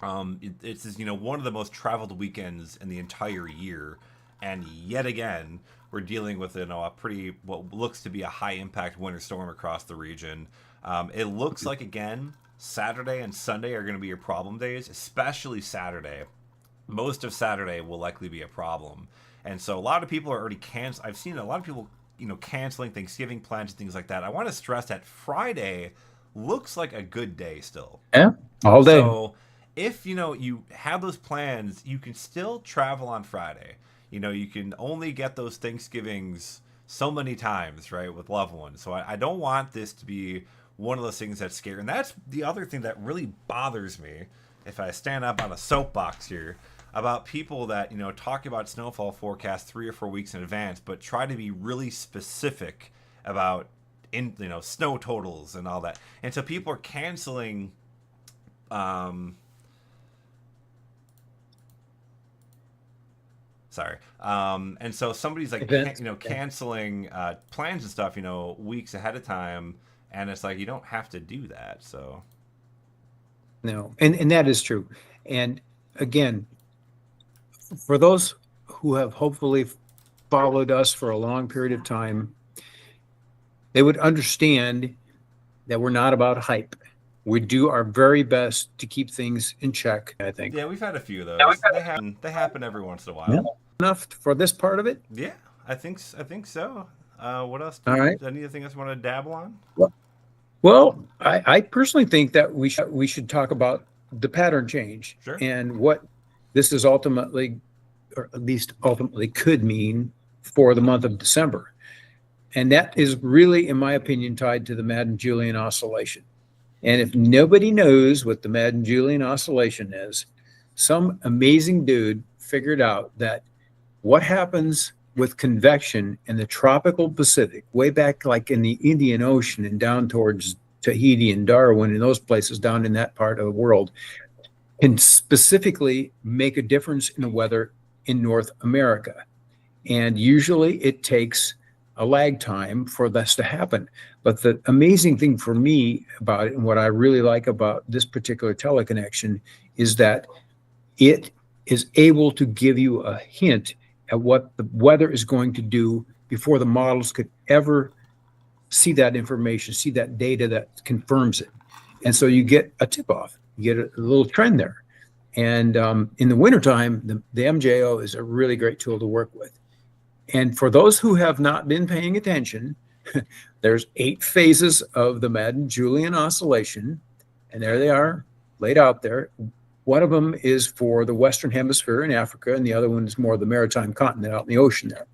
It's one of the most traveled weekends in the entire year, and yet again we're dealing with a pretty what looks to be a high impact winter storm across the region. It looks like again Saturday and Sunday are going to be your problem days, especially Saturday. Most of Saturday will likely be a problem, and so a lot of people are already canceling. I've seen a lot of people canceling Thanksgiving plans and things like that. I want to stress that Friday looks like a good day still. Yeah, all day. So if you have those plans, you can still travel on Friday. You can only get those Thanksgivings so many times, right, with loved ones. So I don't want this to be one of those things that's scary. And that's the other thing that really bothers me, if I stand up on a soapbox here, about people that talk about snowfall forecasts 3 or 4 weeks in advance, but try to be really specific about snow totals and all that. And so people are canceling. Sorry. And so somebody's like, canceling plans and stuff, weeks ahead of time, and it's like you don't have to do that. So. No, and that is true. And again, for those who have hopefully followed us for a long period of time, they would understand that we're not about hype. We do our very best to keep things in check, I think. Yeah, we've had a few of those. They happen every once in a while. Yeah. Enough for this part of it? Yeah, I think so. What else? All right. Anything else you want to dabble on? Well, I personally think that we should talk about the pattern change. Sure. And what this is ultimately, or at least ultimately could mean for the month of December. And that is really, in my opinion, tied to the Madden-Julian oscillation. And if nobody knows what the Madden-Julian oscillation is, some amazing dude figured out that what happens with convection in the tropical Pacific, way back like in the Indian Ocean and down towards Tahiti and Darwin and those places down in that part of the world, can specifically make a difference in the weather in North America. And usually it takes a lag time for this to happen. But the amazing thing for me about it, and what I really like about this particular teleconnection, is that it is able to give you a hint at what the weather is going to do before the models could ever see that information, see that data that confirms it. And so you get a tip-off, you get a little trend there. And in the wintertime, the MJO is a really great tool to work with. And for those who have not been paying attention, there's 8 phases of the Madden-Julian oscillation, and there they are laid out there. One of them is for the Western Hemisphere in Africa, and the other one is more of the maritime continent out in the ocean there.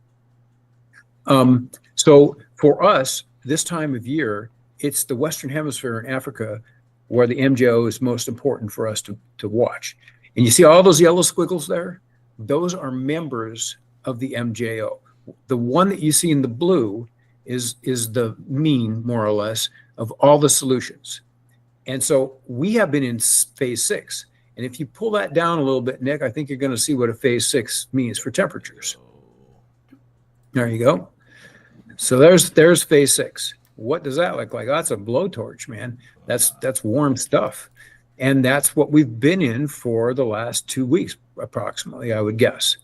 So for us, this time of year, it's the Western Hemisphere in Africa where the MJO is most important for us to watch. And you see all those yellow squiggles there? Those are members of the MJO. The one that you see in the blue is the mean, more or less, of all the solutions. And so we have been in phase 6. And if you pull that down a little bit, Nick, I think you're going to see what a phase 6 means for temperatures. There you go. So there's phase six. What does that look like? Oh, that's a blowtorch, man. That's warm stuff. And that's what we've been in for the last 2 weeks, approximately, I would guess.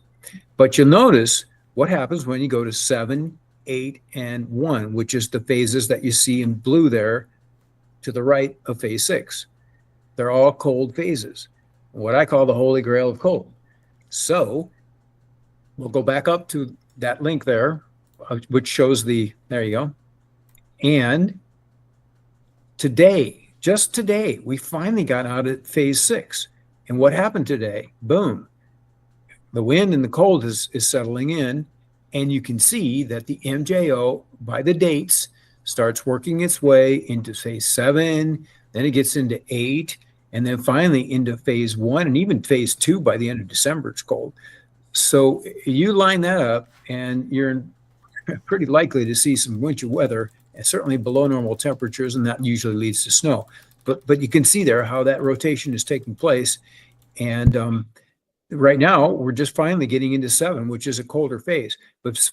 But you'll notice what happens when you go to 7, 8, and 1, which is the phases that you see in blue there to the right of phase six. They're all cold phases, what I call the holy grail of cold. So we'll go back up to that link there, which shows there you go. And today, just today, we finally got out at phase six. And what happened today? Boom. The wind and the cold is settling in. And you can see that the MJO, by the dates, starts working its way into phase seven. Then it gets into 8. And then finally into phase 1 and even phase 2 by the end of December, it's cold. So you line that up and you're pretty likely to see some winter weather, and certainly below normal temperatures, and that usually leads to snow. But you can see there how that rotation is taking place. And right now, we're just finally getting into 7, which is a colder phase. But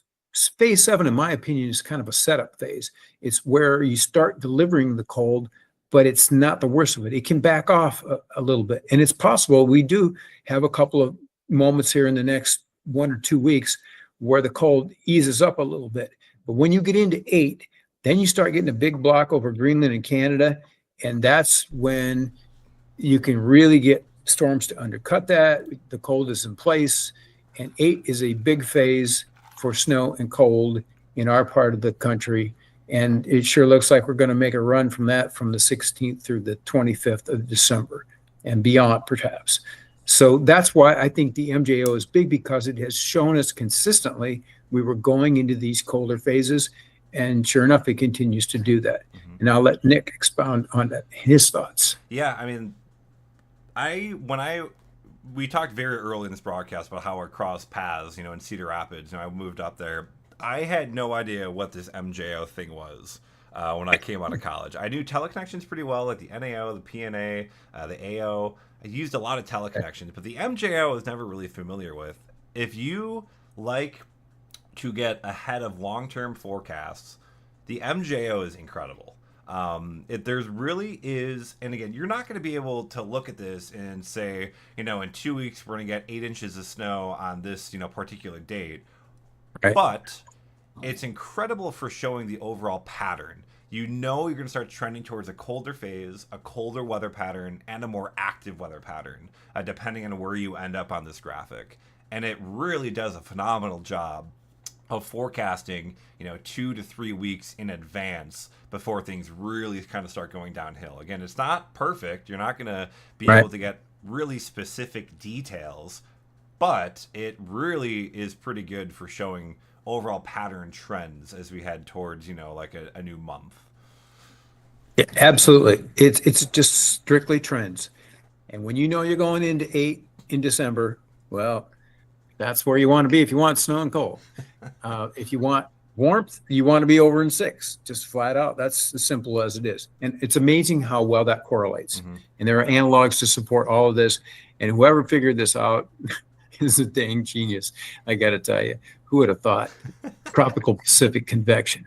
phase 7, in my opinion, is kind of a setup phase. It's where you start delivering the cold, but it's not the worst of it. It can back off a little bit. And it's possible we do have a couple of moments here in the next 1 or 2 weeks where the cold eases up a little bit. But when you get into 8, then you start getting a big block over Greenland and Canada. And that's when you can really get storms to undercut that. The cold is in place. And 8 is a big phase for snow and cold in our part of the country. And it sure looks like we're going to make a run from that from the 16th through the 25th of December and beyond, perhaps. So that's why I think the MJO is big, because it has shown us consistently we were going into these colder phases. And sure enough, it continues to do that. Mm-hmm. And I'll let Nick expound on that, his thoughts. Yeah, I mean, we talked very early in this broadcast about how our cross paths, in Cedar Rapids, I moved up there. I had no idea what this MJO thing was when I came out of college. I knew teleconnections pretty well, like the NAO, the PNA, the AO. I used a lot of teleconnections, but the MJO I was never really familiar with. If you like to get ahead of long-term forecasts, the MJO is incredible. There's really is, and again, you're not going to be able to look at this and say, in 2 weeks we're going to get 8 inches of snow on this, particular date. Right. But it's incredible for showing the overall pattern. You're going to start trending towards a colder phase, a colder weather pattern, and a more active weather pattern, depending on where you end up on this graphic. And it really does a phenomenal job of forecasting, 2 to 3 weeks in advance before things really kind of start going downhill. Again, it's not perfect. You're not going to be able to get really specific details, but it really is pretty good for showing overall pattern trends as we head towards, like a new month. Yeah, absolutely. It's just strictly trends. And when you're going into 8 in December, well, that's where you want to be if you want snow and cold. If you want warmth, you want to be over in 6, just flat out. That's as simple as it is. And it's amazing how well that correlates. Mm-hmm. And there are analogs to support all of this. And whoever figured this out is a dang genius. I got to tell you, who would have thought? Tropical Pacific convection.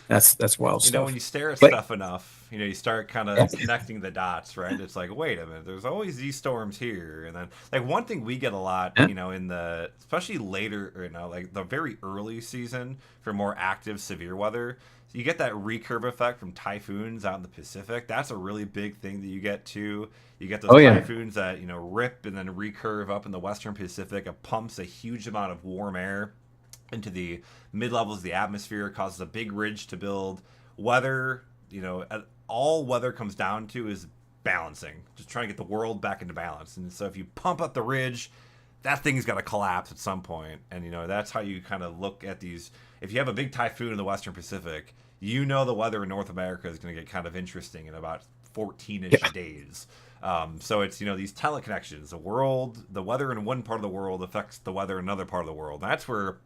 That's wild stuff. When you stare at stuff enough, you start kind of connecting the dots, right? It's like, wait a minute, there's always these storms here. And then, like, one thing we get a lot, in the, especially later, like the very early season for more active, severe weather, you get that recurve effect from typhoons out in the Pacific. That's a really big thing that you get too. You get those typhoons that, rip and then recurve up in the Western Pacific. It pumps a huge amount of warm air into the mid-levels of the atmosphere, causes a big ridge to build. Weather, all weather comes down to is balancing, just trying to get the world back into balance. And so if you pump up the ridge, that thing's got to collapse at some point. And, that's how you kind of look at these. If you have a big typhoon in the Western Pacific, the weather in North America is going to get kind of interesting in about 14-ish days. So it's, these teleconnections, the weather in one part of the world affects the weather in another part of the world. And that's where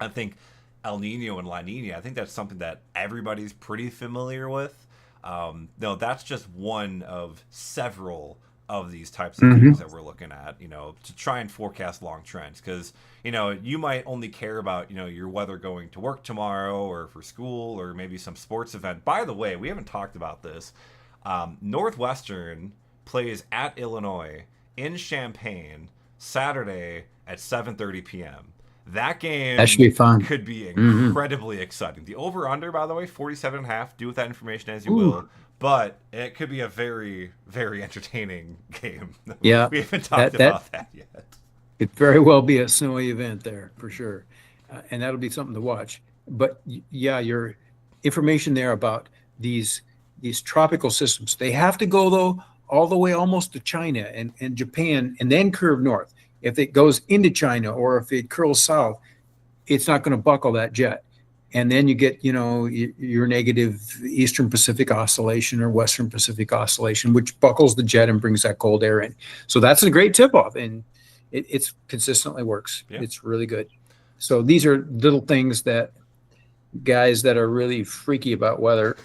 I think El Nino and La Nina, I think that's something that everybody's pretty familiar with. No, that's just one of several of these types of Hmm. things that we're looking at, to try and forecast long trends. Because, you might only care about, your weather going to work tomorrow or for school or maybe some sports event. By the way, we haven't talked about this. Northwestern plays at Illinois in Champaign Saturday at 7:30 p.m. That That should game be fun. could be Hmm. incredibly exciting. The over under, by the way, 47 and a half. Do with that information as you Ooh, will. But it could be a very, very entertaining game. yeah, We haven't talked that about that yet. could very well be a snowy event there for sure, and that'll be something to watch. But yeah, your information there about these these tropical systems, they have to go though all the way almost to China and Japan, and then curve north. If it goes into China or if it curls south, it's not going to buckle that jet. And then you get, your negative Eastern Pacific Oscillation or Western Pacific Oscillation, which buckles the jet and brings that cold air in. So that's a great tip off, and it's consistently works. Yeah. It's really good. So these are little things that guys that are really freaky about weather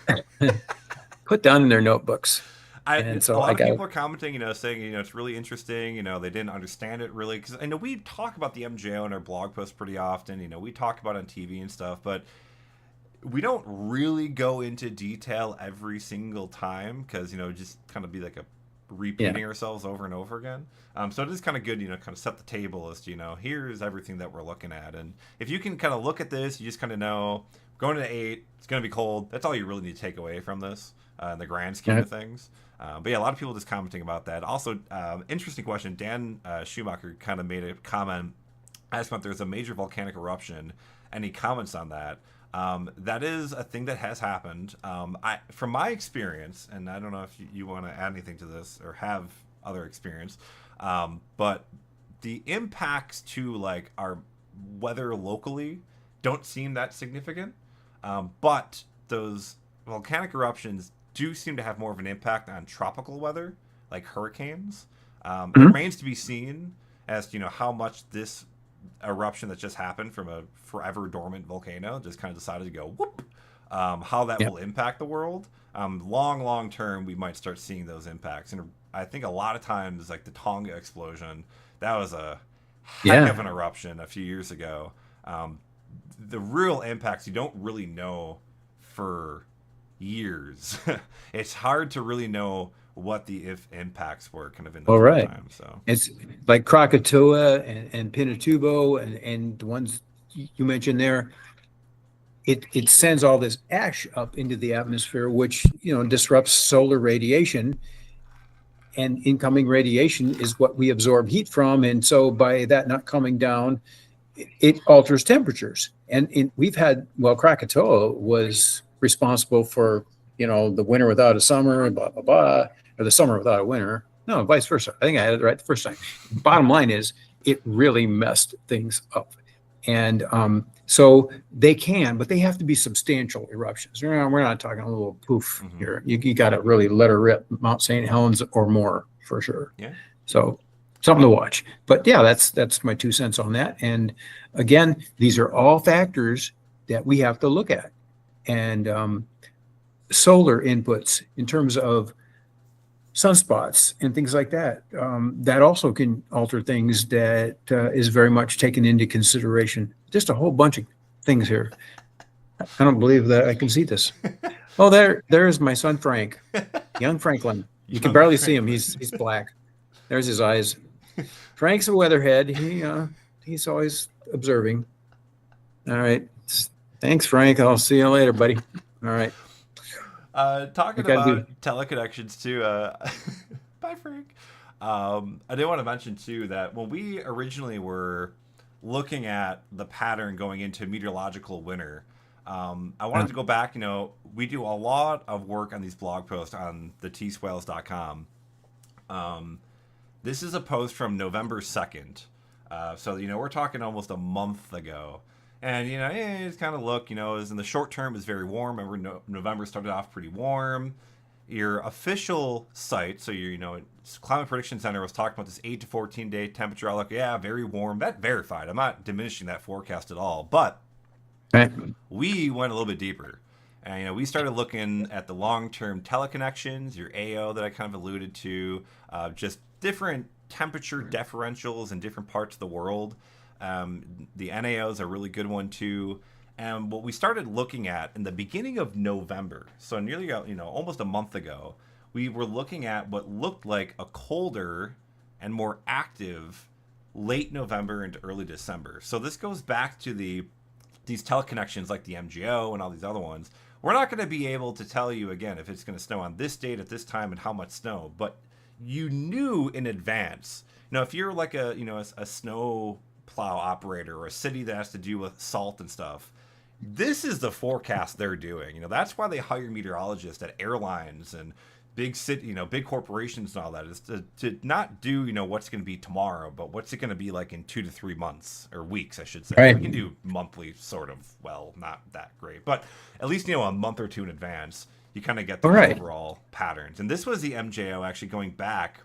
put down in their notebooks. And A so lot I of got, people are commenting, saying, it's really interesting. They didn't understand it really. Because I know we talk about the MJO in our blog posts pretty often. We talk about it on TV and stuff. But we don't really go into detail every single time because, just kind of be like a yeah, repeating ourselves over and over again. So it is kind of good, kind of set the table as to, here's everything that we're looking at. And if you can kind of look at this, you just kind of know going to 8, it's going to be cold. That's all you really need to take away from this in the grand scheme yeah, of things. But yeah, a lot of people just commenting about that. Also, interesting question. Dan Schumacher kind of made a comment asking if there's a major volcanic eruption. Any comments on that? That is a thing that has happened. From my experience, and I don't know if you want to add anything to this or have other experience, but the impacts to like our weather locally don't seem that significant. But those volcanic eruptions do seem to have more of an impact on tropical weather, like hurricanes. It mhm, remains to be seen as to how much this eruption that just happened from a forever dormant volcano just kind of decided to go whoop. How that yeah, will impact the world. Long term, we might start seeing those impacts. And I think a lot of times, like the Tonga explosion, that was a heck yeah. of an eruption a few years ago. The real impacts you don't really know for years. It's hard to really know what the if impacts were kind of in All those real right. time. So It's like Krakatoa and Pinatubo and the ones you mentioned there. It sends all this ash up into the atmosphere, which disrupts solar radiation, and incoming radiation is what we absorb heat from. And so by that not coming down, it alters temperatures. And we've had, well, Krakatoa was responsible for the winter without a summer, blah blah blah, or the summer without a winter. No, vice versa. I think I had it right the first time. Bottom line is, it really messed things up. And so they can, but they have to be substantial eruptions. We're not talking a little poof mhm. here. You got to really let her rip, Mount St. Helens or more for sure. Yeah. So something to watch. But yeah, that's my 2 cents on that. And again, these are all factors that we have to look at. And solar inputs in terms of sunspots and things like that, that also can alter things that is very much taken into consideration. Just a whole bunch of things here. I don't believe that I can see this. Oh, there's my son Frank, young Franklin. You can Young barely see him. Franklin. He's black. There's his eyes. Frank's a weatherhead. He's always observing. All right. Thanks, Frank. I'll see you later, buddy. All right. I Talking got to about do. teleconnections too. Bye, Frank. I did want to mention too that when we originally were looking at the pattern going into meteorological winter, I wanted to go back. We do a lot of work on these blog posts on the tswails.com. This is a post from November 2nd. So, we're talking almost a month ago. And, it's kind of look, is in the short term is very warm. Remember, November started off pretty warm. Your official site, so Climate Prediction Center was talking about this 8 to 14 day temperature outlook. Yeah, very warm. That verified. I'm not diminishing that forecast at all. But Right. we went a little bit deeper. And we started looking at the long-term teleconnections, your AO that I kind of alluded to, just different temperature differentials in different parts of the world. The NAO is a really good one too. And what we started looking at in the beginning of November, so nearly almost a month ago, we were looking at what looked like a colder and more active late November into early December. So this goes back to these teleconnections like the MGO and all these other ones. We're not going to be able to tell you again if it's going to snow on this date at this time and how much snow, but you knew in advance. If you're like a snow plow operator or a city that has to do with salt and stuff, this is the forecast they're doing. That's why they hire meteorologists at airlines and big city, big corporations and all that, is to not do, what's going to be tomorrow, but what's it going to be like in 2 to 3 months, or weeks, I should say. Right. We can do monthly, sort of, well, not that great, but at least, a month or two in advance, you kind of get the overall patterns. And this was the MJO actually going back.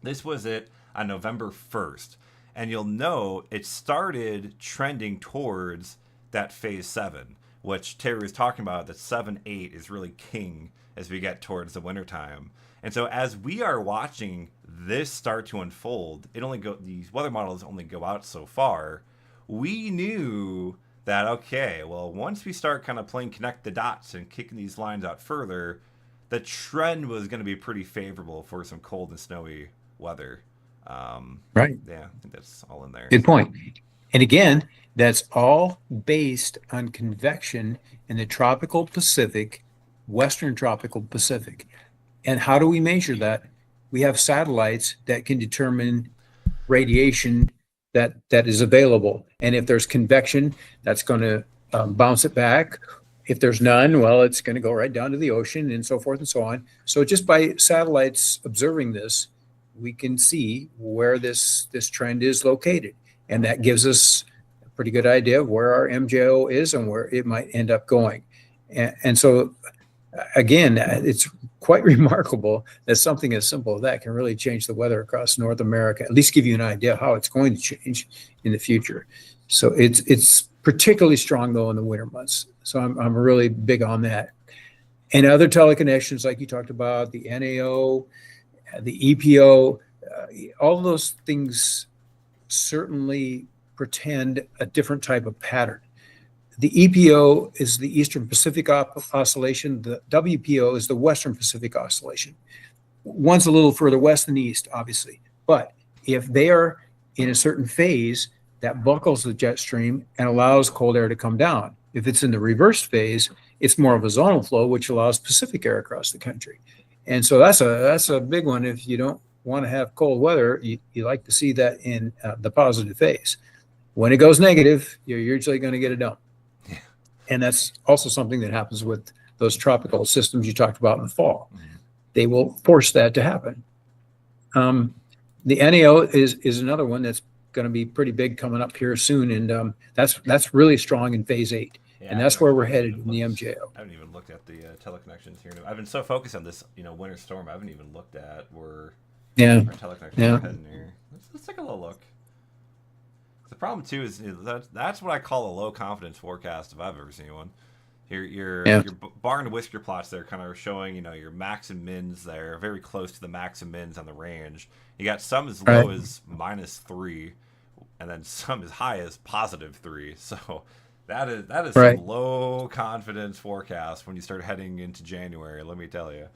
This was it on November 1st. And you'll know it started trending towards that phase 7, which Terry was talking about, that 7-8 is really king as we get towards the wintertime. And so as we are watching this start to unfold, these weather models only go out so far. We knew that, okay, well, once we start kind of playing connect the dots and kicking these lines out further, the trend was going to be pretty favorable for some cold and snowy weather. Right. Yeah, I think that's all in there. Good point. And again, that's all based on convection in the tropical Pacific, Western tropical Pacific. And how do we measure that? We have satellites that can determine radiation that is available. And if there's convection, that's going to bounce it back. If there's none, well, it's going to go right down to the ocean and so forth and so on. So just by satellites observing this, we can see where this trend is located. And that gives us a pretty good idea of where our MJO is and where it might end up going. And so, again, it's quite remarkable that something as simple as that can really change the weather across North America, at least give you an idea how it's going to change in the future. So it's particularly strong, though, in the winter months. So I'm really big on that. And other teleconnections, like you talked about, the NAO, the EPO, all of those things certainly pretend a different type of pattern. The EPO is the Eastern Pacific Oscillation. The WPO is the Western Pacific Oscillation. One's a little further west than east, obviously. But if they are in a certain phase, that buckles the jet stream and allows cold air to come down. If it's in the reverse phase, it's more of a zonal flow, which allows Pacific air across the country. And so that's a big one. If you don't want to have cold weather, you like to see that in the positive phase. When it goes negative, you're usually going to get a dump. Yeah. And that's also something that happens with those tropical systems you talked about in the fall. Mm-hmm. They will force that to happen. The NAO is another one that's going to be pretty big coming up here soon, and that's really strong in phase 8. Yeah, and that's where we're headed in the MJO. I haven't even looked at the teleconnections here. I've been so focused on this, winter storm. I haven't even looked at where our teleconnections are heading here. Let's take a little look. The problem too is that's what I call a low confidence forecast if I've ever seen one. Your bar and whisker plots there kind of showing your max and mins there, very close to the max and mins on the range. You got some as low as -3, and then some as high as +3. So that is some low confidence forecast when you start heading into January. Let me tell you.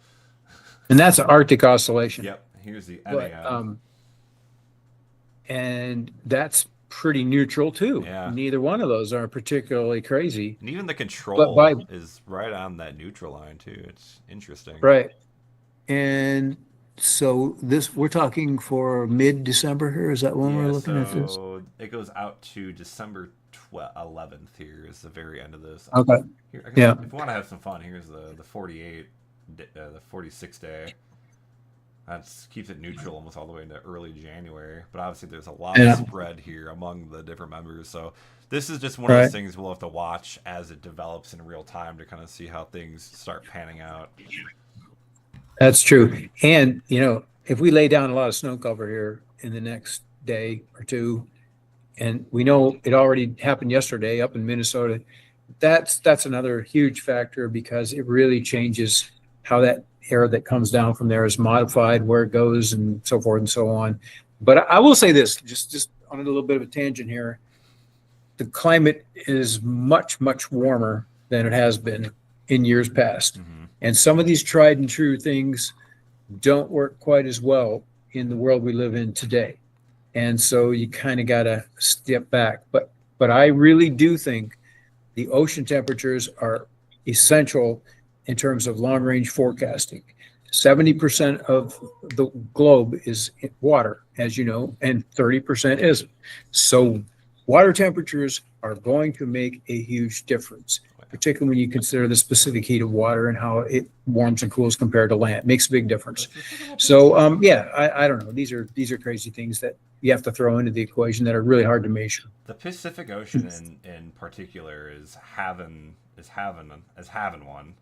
And that's an Arctic oscillation. Yep. Here's the NAO. And that's pretty neutral too. Yeah. Neither one of those are particularly crazy. And even the control is right on that neutral line too. It's interesting. Right. And so we're talking for mid-December here. Is that when we're looking at this? So it goes out to December 11th. Here is the very end of this. Okay. If you want to have some fun, here's the 46 day. That keeps it neutral almost all the way into early January. But obviously there's a lot of spread here among the different members. So this is just one of those things we'll have to watch as it develops in real time to kind of see how things start panning out. That's true. And, if we lay down a lot of snow cover here in the next day or two, and we know it already happened yesterday up in Minnesota, that's another huge factor because it really changes how that air that comes down from there is modified, where it goes, and so forth and so on. But I will say this, just on a little bit of a tangent here, the climate is much warmer than it has been in years past, Hmm. and some of these tried and true things don't work quite as well in the world we live in today. And so you kind of got to step back. But I really do think the ocean temperatures are essential in terms of long range forecasting. 70% of the globe is water, as you know, and 30% isn't. So water temperatures are going to make a huge difference, particularly when you consider the specific heat of water and how it warms and cools compared to land. It makes a big difference. So yeah, I don't know. These are crazy things that you have to throw into the equation that are really hard to measure. The Pacific Ocean in particular is having one.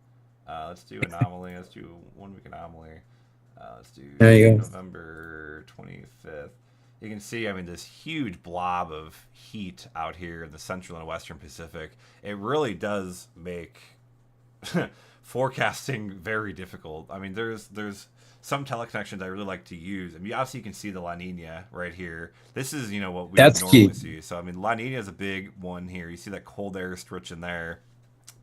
Let's do anomaly. Let's do 1 week anomaly. Let's do There you go. November 25th. You can see, I mean, this huge blob of heat out here in the central and western Pacific. It really does make forecasting very difficult. I mean, there's some teleconnections I really like to use. I mean, obviously you can see the La Nina right here. This is what we would That's normally key. see. So I mean, La Nina is a big one here. You see that cold air stretch in there.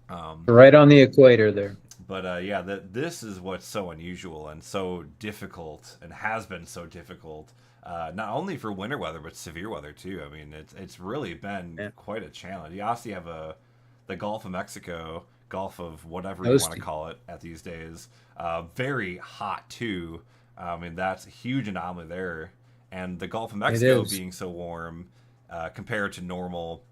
Um, Right on the equator there. but yeah, this is what's so unusual and so difficult, and has been so difficult. Not only for winter weather, but severe weather too. I mean, it's really been Yeah. quite a challenge. You obviously have the Gulf of Mexico, Gulf of whatever you want to Toasty. call it at these days. Very hot too. I mean, that's a huge anomaly there. And the Gulf of It Mexico is. being so warm compared to normal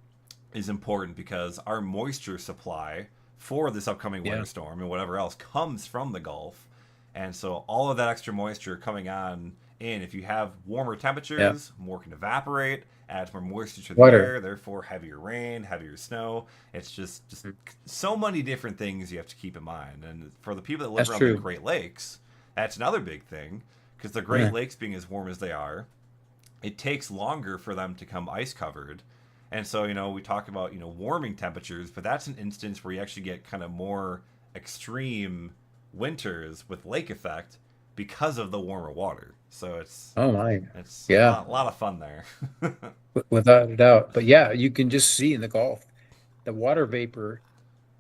is important because our moisture supply for this upcoming winter Yeah, storm and whatever else comes from the Gulf. And so all of that extra moisture coming on in, if you have warmer yeah. temperatures, more can evaporate, adds more moisture to the Water. air, therefore heavier rain, heavier snow. It's just so many different things you have to keep in mind. And for the people that live That's around the true. Great Lakes, that's another big thing because the Great Yeah, Lakes being as warm as they are, it takes longer for them to come ice covered. And so, we talk about, warming temperatures, but that's an instance where you actually get kind of more extreme winters with lake effect because of the warmer water. So oh my. it's a Yeah, lot of fun there. without a doubt. But yeah, you can just see in the Gulf, the water vapor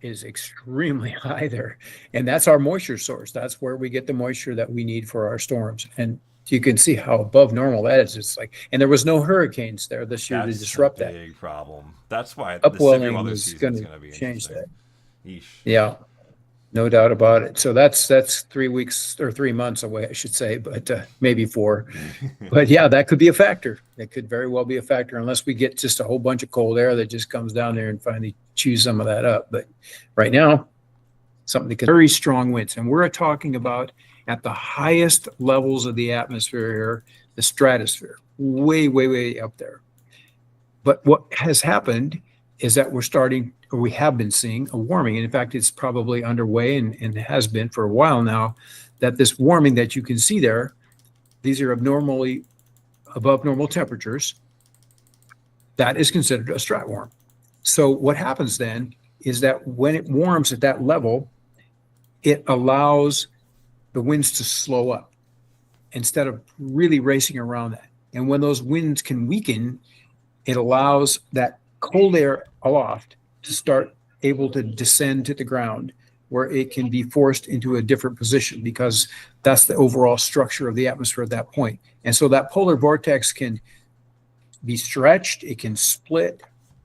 is extremely high there. And that's our moisture source. That's where we get the moisture that we need for our storms. And you can see how above normal that is. It's like, and there was no hurricanes there this year to That's a disrupt that. big problem. That's why the severe Upwelling weather is season going is to going to be change interesting. that. Yeesh. Yeah. No doubt about it. So that's 3 weeks or 3 months away, I should say, but maybe four. But yeah, that could be a factor. It could very well be a factor unless we get just a whole bunch of cold air that just comes down there and finally chews some of that up. But right now, something that very strong winds, and we're talking about at the highest levels of the atmosphere here, the stratosphere, way up there. But what has happened is that we're starting, or we have been seeing a warming. And in fact, it's probably underway and has been for a while now, that this warming that you can see there, these are abnormally above normal temperatures. That is considered a strat warm. So what happens then is that when it warms at that level, it allows the winds to slow up instead of really racing around that. And when those winds can weaken, it allows that cold air aloft to start able to descend to the ground where it can be forced into a different position because that's the overall structure of the atmosphere at that point. And so that polar vortex can be stretched, it can split,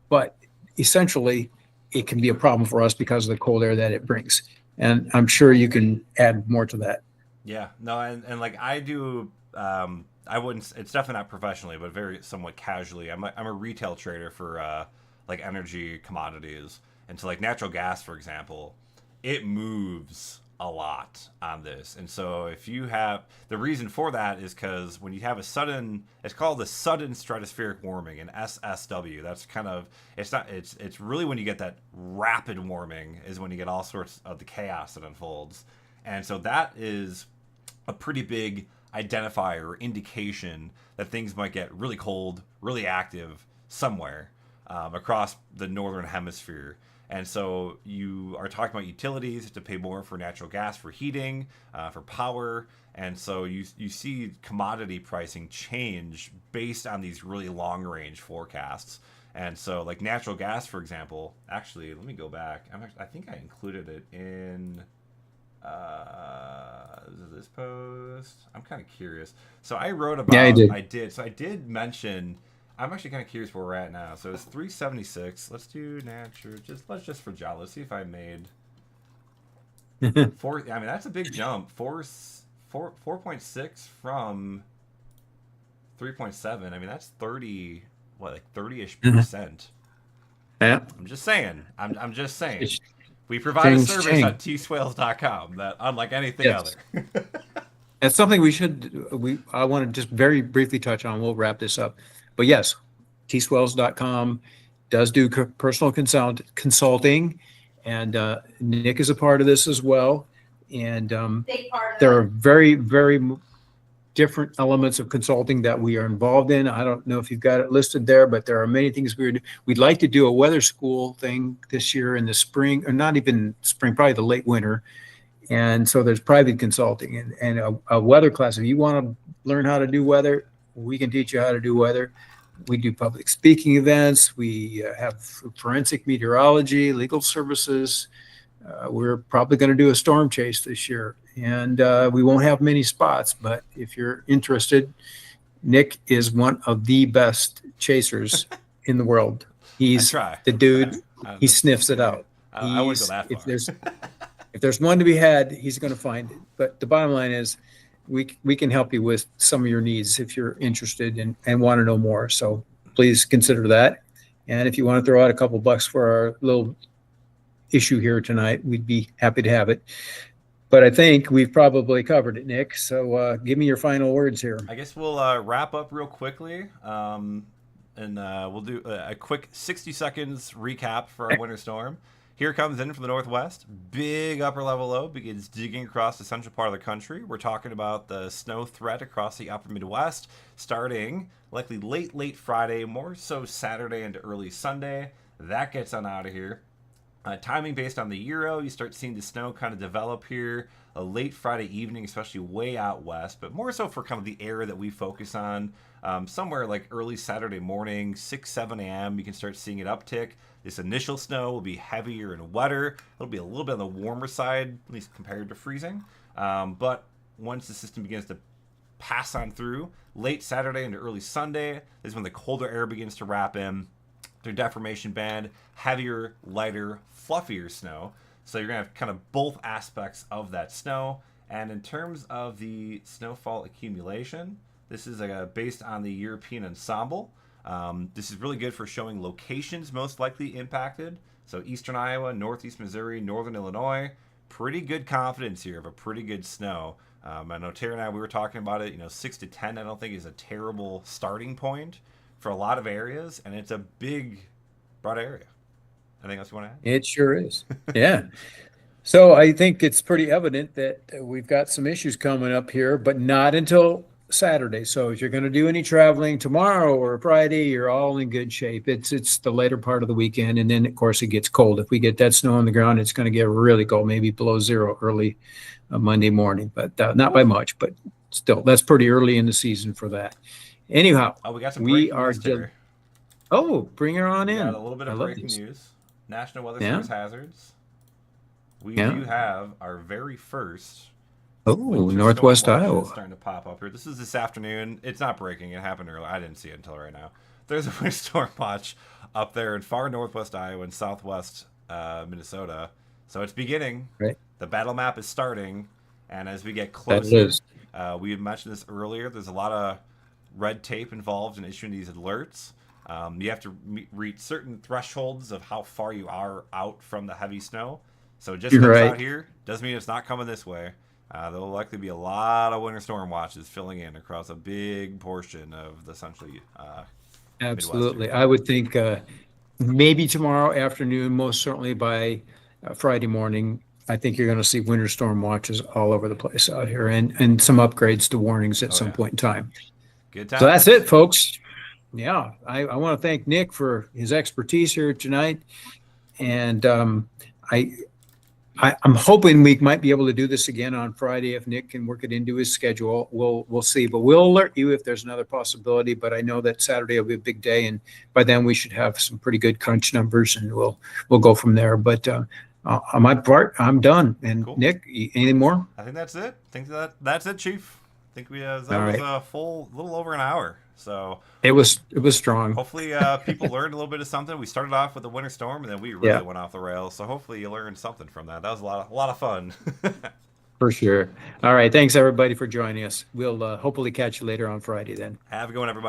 but essentially it can be a problem for us because of the cold air that it brings. And I'm sure you can add more to that. Yeah, no, and like I do, I wouldn't. It's definitely not professionally, but very somewhat casually. I'm a retail trader for like energy commodities, and so like natural gas, for example, it moves a lot on this, and so if you have the reason for that is because when you have a sudden, it's called the sudden stratospheric warming, an SSW. That's kind of it's not it's really when you get that rapid warming is when you get all sorts of the chaos that unfolds, and so that is a pretty big identifier or indication that things might get really cold, really active somewhere across the northern hemisphere. And so you are talking about utilities to pay more for natural gas for heating, for power. And so you see commodity pricing change based on these really long range forecasts. And so, like natural gas, for example, actually, let me go back. I think I included it in this post. I'm kind of curious. So I wrote about. Yeah, I did. I did. So I did mention. I'm actually kind of curious where we're at now. So it's 376. Let's do natural. Let's just for job. Let's see if I made four. I mean, that's a big jump. 4.6 from 3.7. I mean, that's 30. What, like 30-ish%. Yeah. I'm just saying. I'm just saying. It's We provide a service change. on tswails.com that unlike anything Yes. other. That's something I want to just very briefly touch on. We'll wrap this up. But yes, tswells.com does do personal consulting, and Nick is a part of this as well. And there are very, very different elements of consulting that we are involved in. I don't know if you've got it listed there, but there are many things we'd like to do a weather school thing this year in the spring, or not even spring, probably the late winter. And so there's private consulting and a weather class. If you want to learn how to do weather, we can teach you how to do weather. We do public speaking events. We have forensic meteorology, legal services. We're probably going to do a storm chase this year, and we won't have many spots. But if you're interested, Nick is one of the best chasers in the world. He's the dude. He sniffs it out. I wouldn't go that far. If there's one to be had, he's going to find it. But the bottom line is, we can help you with some of your needs if you're interested and want to know more. So please consider that. And if you want to throw out a couple bucks for our little issue here tonight, we'd be happy to have it. But I think we've probably covered it, Nick. So give me your final words here. I guess we'll wrap up real quickly. And we'll do a quick 60 seconds recap for our winter storm. Here comes in from the northwest. Big upper level low begins digging across the central part of the country. We're talking about the snow threat across the upper Midwest, starting likely late Friday, more so Saturday into early Sunday. That gets on out of here. Timing based on the Euro, you start seeing the snow kind of develop here a late Friday evening, especially way out west, but more so for kind of the area that we focus on. Somewhere like early Saturday morning, 6, 7 a.m., you can start seeing it uptick. This initial snow will be heavier and wetter. It'll be a little bit on the warmer side, at least compared to freezing. But once the system begins to pass on through, late Saturday into early Sunday is when the colder air begins to wrap in. Their deformation band, heavier, lighter, fluffier snow. So you're going to have kind of both aspects of that snow. And in terms of the snowfall accumulation, this is based on the European ensemble. This is really good for showing locations most likely impacted. So eastern Iowa, northeast Missouri, northern Illinois. Pretty good confidence here of a pretty good snow. I know Terry and I, we were talking about it. 6 to 10 I don't think is a terrible starting point for a lot of areas, and it's a big, broad area. Anything else you want to add? It sure is. Yeah. So I think it's pretty evident that we've got some issues coming up here, but not until Saturday. So if you're going to do any traveling tomorrow or Friday, you're all in good shape. It's the later part of the weekend, and then of course it gets cold. If we get that snow on the ground, it's going to get really cold, maybe below zero early Monday morning, but not by much. But still, that's pretty early in the season for that. Anyhow, we got some breaking news there. Bring her on in. Got a little bit of breaking news. National Weather Service hazards. We do have our very first. Northwest Iowa starting to pop up here. This is this afternoon. It's not breaking. It happened earlier. I didn't see it until right now. There's a winter storm watch up there in far northwest Iowa and southwest Minnesota. So it's beginning. Right. The battle map is starting, and as we get closer, we had mentioned this earlier. There's a lot of red tape involved in issuing these alerts. You have to reach certain thresholds of how far you are out from the heavy snow. So it just comes out here. Doesn't mean it's not coming this way. There will likely be a lot of winter storm watches filling in across a big portion of the central Absolutely. I would think maybe tomorrow afternoon, most certainly by Friday morning, I think you're going to see winter storm watches all over the place out here and some upgrades to warnings at some point in time. Good time. So that's it, folks. Yeah, I want to thank Nick for his expertise here tonight. And I, I'm hoping we might be able to do this again on Friday if Nick can work it into his schedule. We'll see, but we'll alert you if there's another possibility. But I know that Saturday will be a big day, and by then we should have some pretty good crunch numbers, and we'll go from there. But on my part, I'm done. And Cool. Nick, anything more? I think that's it. I think that's it, Chief. I think that All was right. a full little over an hour. So It was strong. hopefully people learned a little bit of something. We started off with a winter storm, and then we really Yeah, went off the rails. So hopefully you learned something from that. That was a lot of fun. for sure. All right. Thanks everybody for joining us. We'll hopefully catch you later on Friday then. Have a good one, everybody.